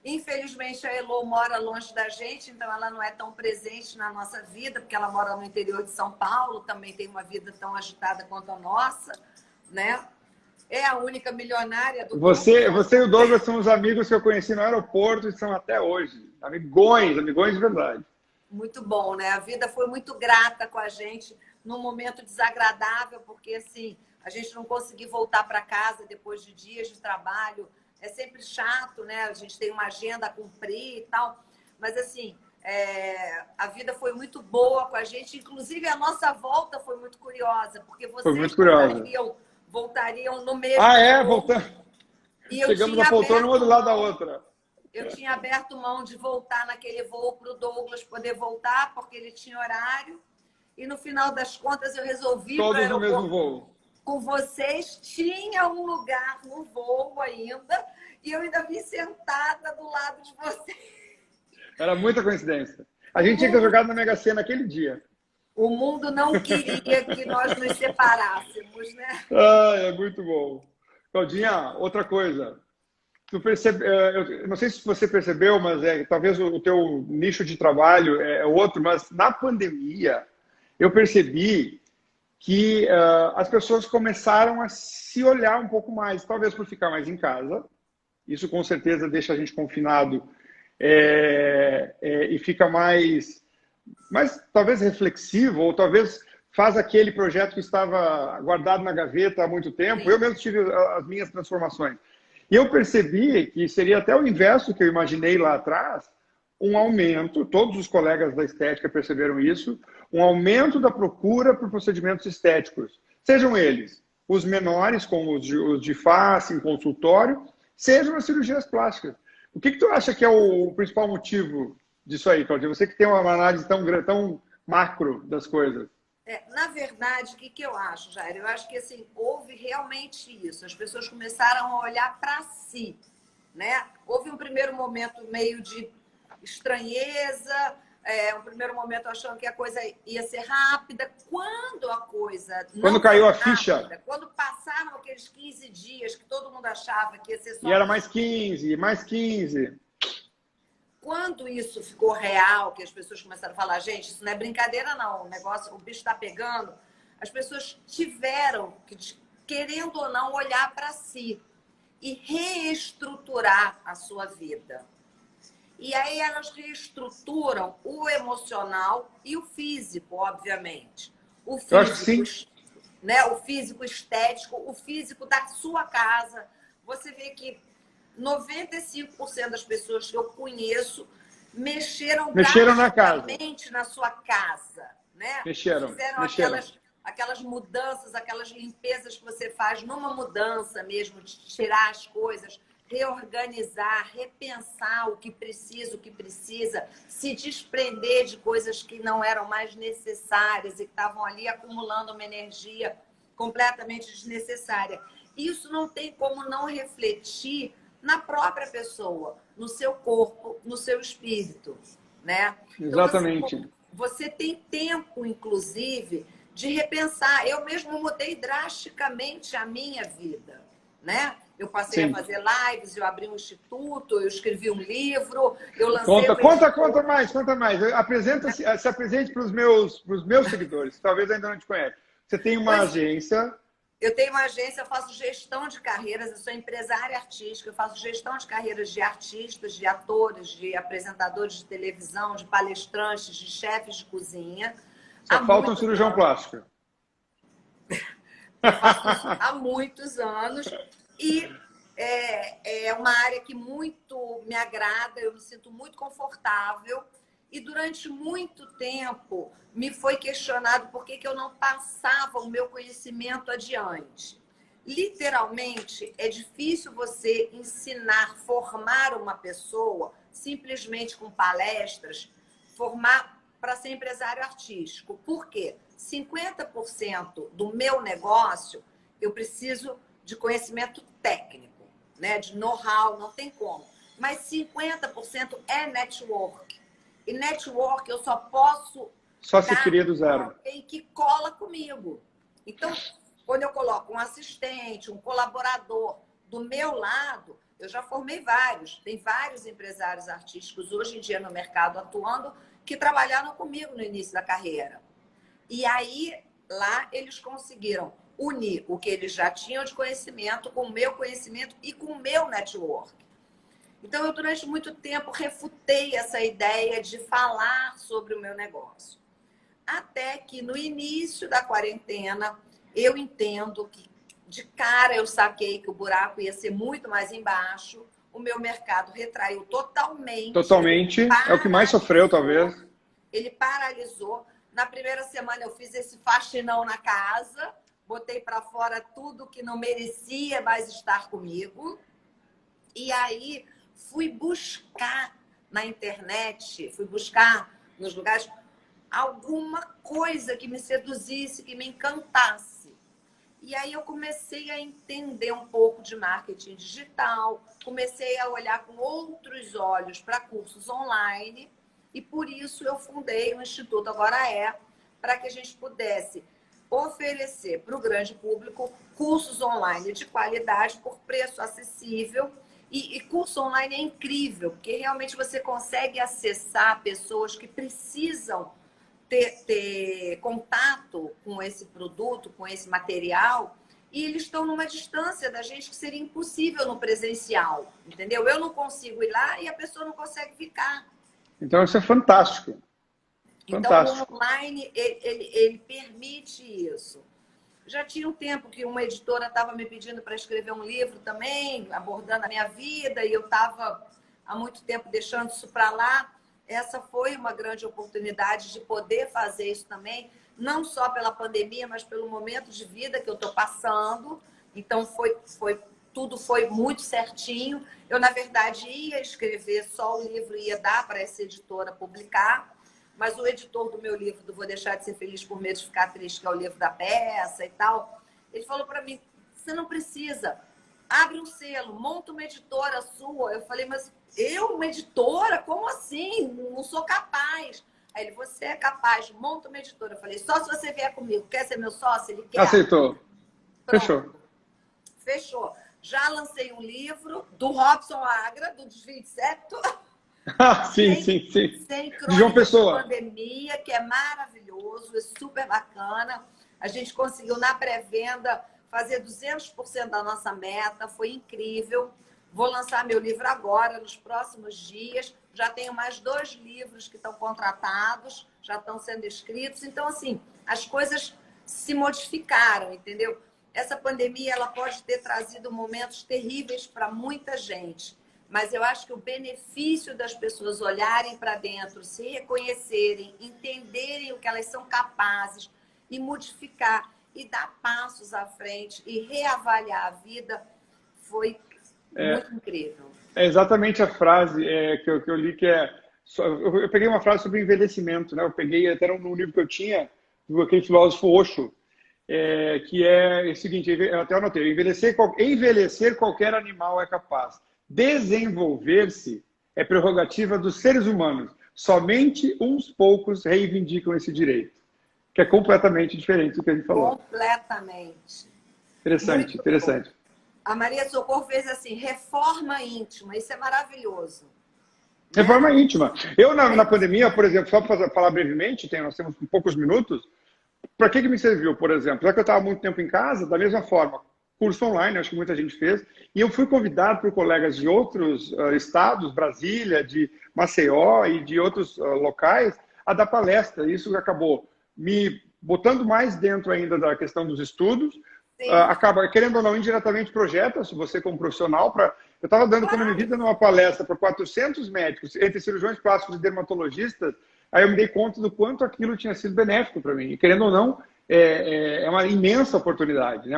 Infelizmente, a Elô mora longe da gente, então ela não é tão presente na nossa vida, porque ela mora no interior de São Paulo, também tem uma vida tão agitada quanto a nossa, né? É a única milionária do grupo. Você e o Douglas são os amigos que eu conheci no aeroporto e são até hoje. Amigões de verdade. Muito bom, né? A vida foi muito grata com a gente num momento desagradável, porque assim, a gente não conseguiu voltar para casa depois de dias de trabalho. É sempre chato, né? A gente tem uma agenda a cumprir e tal. Mas assim, a vida foi muito boa com a gente. Inclusive, a nossa volta foi muito curiosa, porque Foi vocês muito curiosa. voltariam no mesmo Ah, é? voo. Voltamos. E eu Chegamos tinha na poltrona uma do lado da mão, outra. eu tinha aberto mão de voltar naquele voo para o Douglas poder voltar, porque ele tinha horário. E no final das contas eu resolvi ir para o Todos no mesmo aeroporto voo. com vocês. Tinha um lugar no voo ainda. E eu ainda vim sentada do lado de vocês. Era muita coincidência. A gente tinha que ter jogado na Mega Sena naquele dia. O mundo não queria que nós nos separássemos, né? Ah, é muito bom. Claudinha, outra coisa. Eu não sei se você percebeu, mas talvez o teu nicho de trabalho é outro, mas na pandemia eu percebi que as pessoas começaram a se olhar um pouco mais, talvez por ficar mais em casa. Isso com certeza deixa a gente confinado e fica mais talvez reflexivo, ou talvez faz aquele projeto que estava guardado na gaveta há muito tempo. Sim. Eu mesmo tive as minhas transformações. E eu percebi que seria até o inverso que eu imaginei lá atrás, um aumento, todos os colegas da estética perceberam isso, um aumento da procura por procedimentos estéticos. Sejam eles os menores, como os de face, em consultório, sejam as cirurgias plásticas. O que tu acha que é o principal motivo disso aí, Claudia? Você que tem uma análise tão macro das coisas. Na verdade, o que eu acho, Jair? Eu acho que assim, houve realmente isso. As pessoas começaram a olhar para si, né? Houve um primeiro momento meio de estranheza, um primeiro momento achando que a coisa ia ser rápida. Quando a coisa não Quando caiu a rápida, ficha. quando passaram aqueles 15 dias que todo mundo achava que ia ser só... E era mais 15, mais 15. Quando isso ficou real, que as pessoas começaram a falar, gente, isso não é brincadeira não, o bicho está pegando, as pessoas tiveram que, querendo ou não, olhar para si e reestruturar a sua vida. E aí elas reestruturam o emocional e o físico, obviamente. O físico, eu acho que sim. Né? O físico estético, o físico da sua casa. Você vê que 95% das pessoas que eu conheço mexeram drasticamente na sua casa, né? Fizeram aquelas mudanças, aquelas limpezas que você faz numa mudança mesmo, de tirar as coisas, reorganizar, repensar o que precisa, se desprender de coisas que não eram mais necessárias e que estavam ali acumulando uma energia completamente desnecessária. Isso não tem como não refletir na própria pessoa, no seu corpo, no seu espírito, né? Exatamente. Então, você tem tempo, inclusive, de repensar. Eu mesmo mudei drasticamente a minha vida, né? Eu passei a fazer lives, eu abri um instituto, eu escrevi um livro, eu lancei... Conta mais. Se apresente para os meus seguidores, que talvez ainda não te conhecem. Você tem uma agência... Eu tenho uma agência, eu faço gestão de carreiras, eu sou empresária artística, eu faço gestão de carreiras de artistas, de atores, de apresentadores de televisão, de palestrantes, de chefes de cozinha. Só falta um cirurgião plástico. Eu faço isso há muitos anos e é uma área que muito me agrada, eu me sinto muito confortável. E durante muito tempo me foi questionado por que eu não passava o meu conhecimento adiante. Literalmente, é difícil você ensinar, formar uma pessoa simplesmente com palestras, formar para ser empresário artístico. Por quê? 50% do meu negócio eu preciso de conhecimento técnico, né, de know-how, não tem como. Mas 50% é network. E network eu só posso Só se cria do zero. alguém que cola comigo. Então, quando eu coloco um assistente, um colaborador do meu lado, eu já formei vários. Tem vários empresários artísticos hoje em dia no mercado atuando que trabalharam comigo no início da carreira. E aí, lá, eles conseguiram unir o que eles já tinham de conhecimento com o meu conhecimento e com o meu network. Então, eu, durante muito tempo, refutei essa ideia de falar sobre o meu negócio. Até que, no início da quarentena, eu entendo que, de cara, eu saquei que o buraco ia ser muito mais embaixo. O meu mercado retraiu totalmente. Totalmente. É o que mais sofreu, talvez. Ele paralisou. Na primeira semana, eu fiz esse faxinão na casa. Botei para fora tudo que não merecia mais estar comigo. E aí, fui buscar na internet, fui buscar nos lugares alguma coisa que me seduzisse, que me encantasse. E aí eu comecei a entender um pouco de marketing digital, comecei a olhar com outros olhos para cursos online e por isso eu fundei o Instituto Agora É, para que a gente pudesse oferecer para o grande público cursos online de qualidade por preço acessível. E curso online é incrível, porque realmente você consegue acessar pessoas que precisam ter contato com esse produto, com esse material, e eles estão numa distância da gente que seria impossível no presencial, entendeu? Eu não consigo ir lá e a pessoa não consegue ficar. Então, isso é fantástico. Então, o online, ele permite isso. Já tinha um tempo que uma editora estava me pedindo para escrever um livro também, abordando a minha vida, e eu estava há muito tempo deixando isso para lá. Essa foi uma grande oportunidade de poder fazer isso também, não só pela pandemia, mas pelo momento de vida que eu estou passando. Então, tudo foi muito certinho. Eu, na verdade, ia escrever só o livro, ia dar para essa editora publicar, mas o editor do meu livro, do Vou Deixar de Ser Feliz por Medo de Ficar Triste, que é o livro da peça e tal, ele falou para mim, você não precisa, abre um selo, monta uma editora sua. Eu falei, mas eu, uma editora? Como assim? Não sou capaz. Aí ele, você é capaz, monta uma editora. Eu falei, só se você vier comigo. Quer ser meu sócio? Ele quer. Aceitou. Pronto. Fechou. Fechou. Já lancei um livro do Robson Agra, do Desvio de Septo. Sim. Sem De João Pessoa. de pandemia, que é maravilhoso, é super bacana. A gente conseguiu, na pré-venda, fazer 200% da nossa meta, foi incrível. Vou lançar meu livro agora, nos próximos dias. Já tenho mais 2 livros que estão contratados, já estão sendo escritos. Então, assim, as coisas se modificaram, entendeu? Essa pandemia, ela pode ter trazido momentos terríveis para muita gente, mas eu acho que o benefício das pessoas olharem para dentro, se reconhecerem, entenderem o que elas são capazes e modificar e dar passos à frente e reavaliar a vida foi muito incrível. É exatamente a frase que eu li, que é... Eu peguei uma frase sobre envelhecimento, né? Eu peguei até no livro que eu tinha, do aquele filósofo Osho, que é o seguinte, eu até anotei, envelhecer qualquer animal é capaz. Desenvolver-se é prerrogativa dos seres humanos. Somente uns poucos reivindicam esse direito, que é completamente diferente do que a gente falou. Completamente. Interessante, interessante. A Maria Socorro fez assim, reforma íntima, isso é maravilhoso. Reforma íntima. Eu, na pandemia, por exemplo, só para falar brevemente, nós temos poucos minutos, para que me serviu, por exemplo? Já que eu estava muito tempo em casa, da mesma forma, curso online, acho que muita gente fez, e eu fui convidado por colegas de outros estados, Brasília, de Maceió e de outros locais, a dar palestra. Isso acabou me botando mais dentro ainda da questão dos estudos, acaba, querendo ou não, indiretamente projeta você como profissional. Eu estava dando, quando me vi dando uma palestra para 400 médicos, entre cirurgiões plásticos e dermatologistas, aí eu me dei conta do quanto aquilo tinha sido benéfico para mim. E, querendo ou não, é uma imensa oportunidade, né?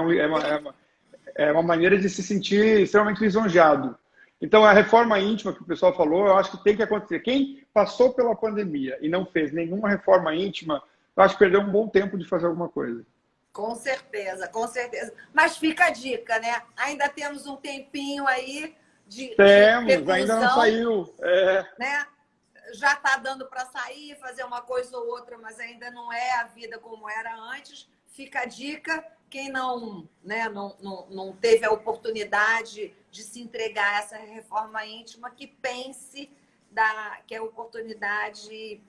É uma maneira de se sentir extremamente lisonjeado. Então, a reforma íntima que o pessoal falou, eu acho que tem que acontecer. Quem passou pela pandemia e não fez nenhuma reforma íntima, eu acho que perdeu um bom tempo de fazer alguma coisa. Com certeza, com certeza. Mas fica a dica, né? Ainda temos um tempinho aí de Temos, ainda não reclusão, saiu. né? Já está dando para sair, fazer uma coisa ou outra, mas ainda não é a vida como era antes. Fica a dica. Quem não, né, não teve a oportunidade de se entregar a essa reforma íntima, que pense que a oportunidade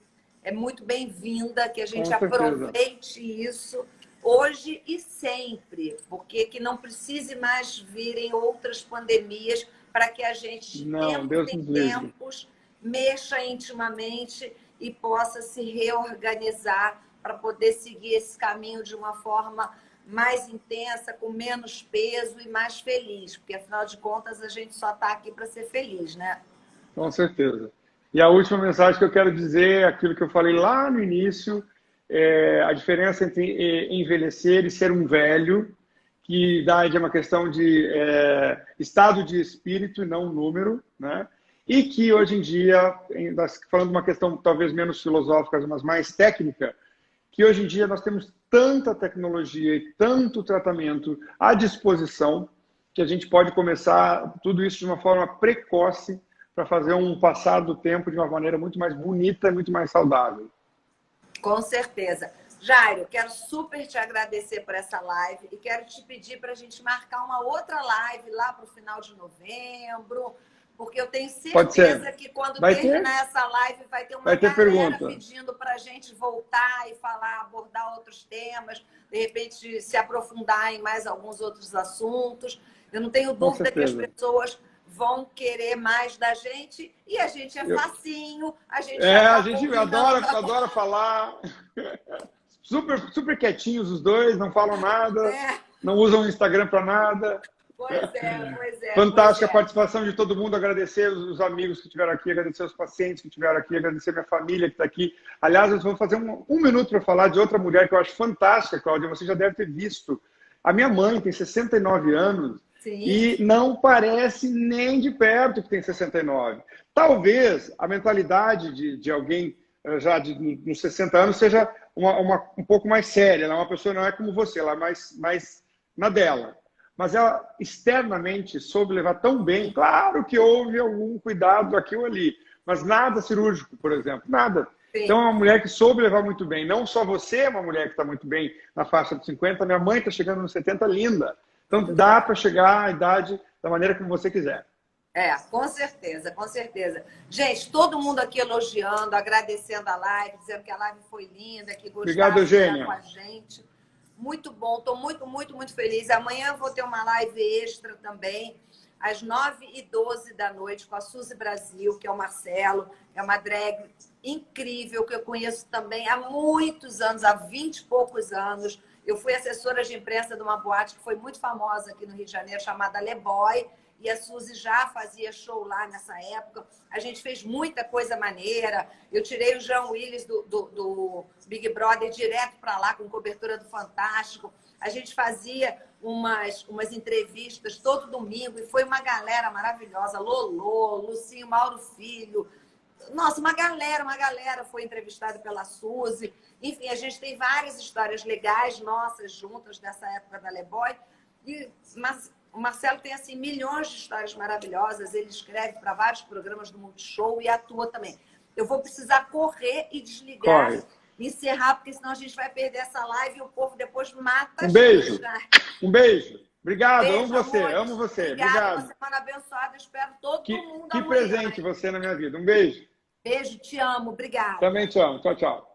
é muito bem-vinda, que a gente aproveite isso hoje e sempre, porque que não precise mais virem outras pandemias para que a gente, de tempos em tempos, mexa intimamente e possa se reorganizar para poder seguir esse caminho de uma forma mais intensa, com menos peso e mais feliz, porque afinal de contas a gente só está aqui para ser feliz, né? Com certeza. E a última mensagem que eu quero dizer é aquilo que eu falei lá no início, a diferença entre envelhecer e ser um velho, que idade é uma questão de estado de espírito e não um número, né? E que hoje em dia, falando de uma questão talvez menos filosófica, mas mais técnica, que hoje em dia nós temos tanta tecnologia e tanto tratamento à disposição que a gente pode começar tudo isso de uma forma precoce para fazer um passar do tempo de uma maneira muito mais bonita e muito mais saudável. Com certeza. Jairo, quero super te agradecer por essa live e quero te pedir para a gente marcar uma outra live lá para o final de novembro, porque eu tenho certeza que quando terminar essa live vai ter uma galera pedindo para a gente voltar e falar, abordar outros temas, de repente se aprofundar em mais alguns outros assuntos. Eu não tenho dúvida que as pessoas vão querer mais da gente e a gente é facinho, a gente a gente adora falar. Super quietinhos os dois, não falam nada, não usam o Instagram para nada. Pois é. Fantástica a participação de todo mundo, agradecer os amigos que estiveram aqui, agradecer os pacientes que estiveram aqui, agradecer minha família que está aqui. Aliás, nós vamos fazer um minuto para falar de outra mulher que eu acho fantástica, Cláudia, você já deve ter visto. A minha mãe tem 69 anos. Sim. E não parece nem de perto que tem 69. Talvez a mentalidade de alguém já nos 60 anos seja um pouco mais séria. Ela é uma pessoa, não é como você, ela é mais na dela. Mas ela externamente soube levar tão bem. Claro que houve algum cuidado aqui ou ali, mas nada cirúrgico, por exemplo, nada. Sim. Então é uma mulher que soube levar muito bem. Não só você é uma mulher que está muito bem na faixa dos 50, minha mãe está chegando nos 70, linda. Então dá para chegar à idade da maneira como você quiser. Com certeza, com certeza. Gente, todo mundo aqui elogiando, agradecendo a live, dizendo que a live foi linda, que gostaram de estar com a gente. Muito bom, estou muito feliz. Amanhã eu vou ter uma live extra também, às 9h12 da noite, com a Suzy Brasil, que é o Marcelo, é uma drag incrível, que eu conheço também há muitos anos, há 20 e poucos anos. Eu fui assessora de imprensa de uma boate que foi muito famosa aqui no Rio de Janeiro, chamada Le Boy, e a Suzy já fazia show lá nessa época. A gente fez muita coisa maneira. Eu tirei o João Willis do Big Brother direto para lá, com cobertura do Fantástico. A gente fazia umas entrevistas todo domingo, e foi uma galera maravilhosa. Lolô, Lucinho Mauro Filho. Nossa, uma galera foi entrevistada pela Suzy. Enfim, a gente tem várias histórias legais nossas juntas dessa época da Le Boy. Mas o Marcelo tem assim milhões de histórias maravilhosas. Ele escreve para vários programas do Multishow e atua também. Eu vou precisar correr e desligar, encerrar, porque senão a gente vai perder essa live e o povo depois mata. Um beijo. Um beijo. Obrigado, beijo, amo você. Obrigado. Uma semana abençoada. Espero todo mundo Que presente você na minha vida. Um beijo. Beijo, te amo. Obrigada. Também te amo. Tchau, tchau.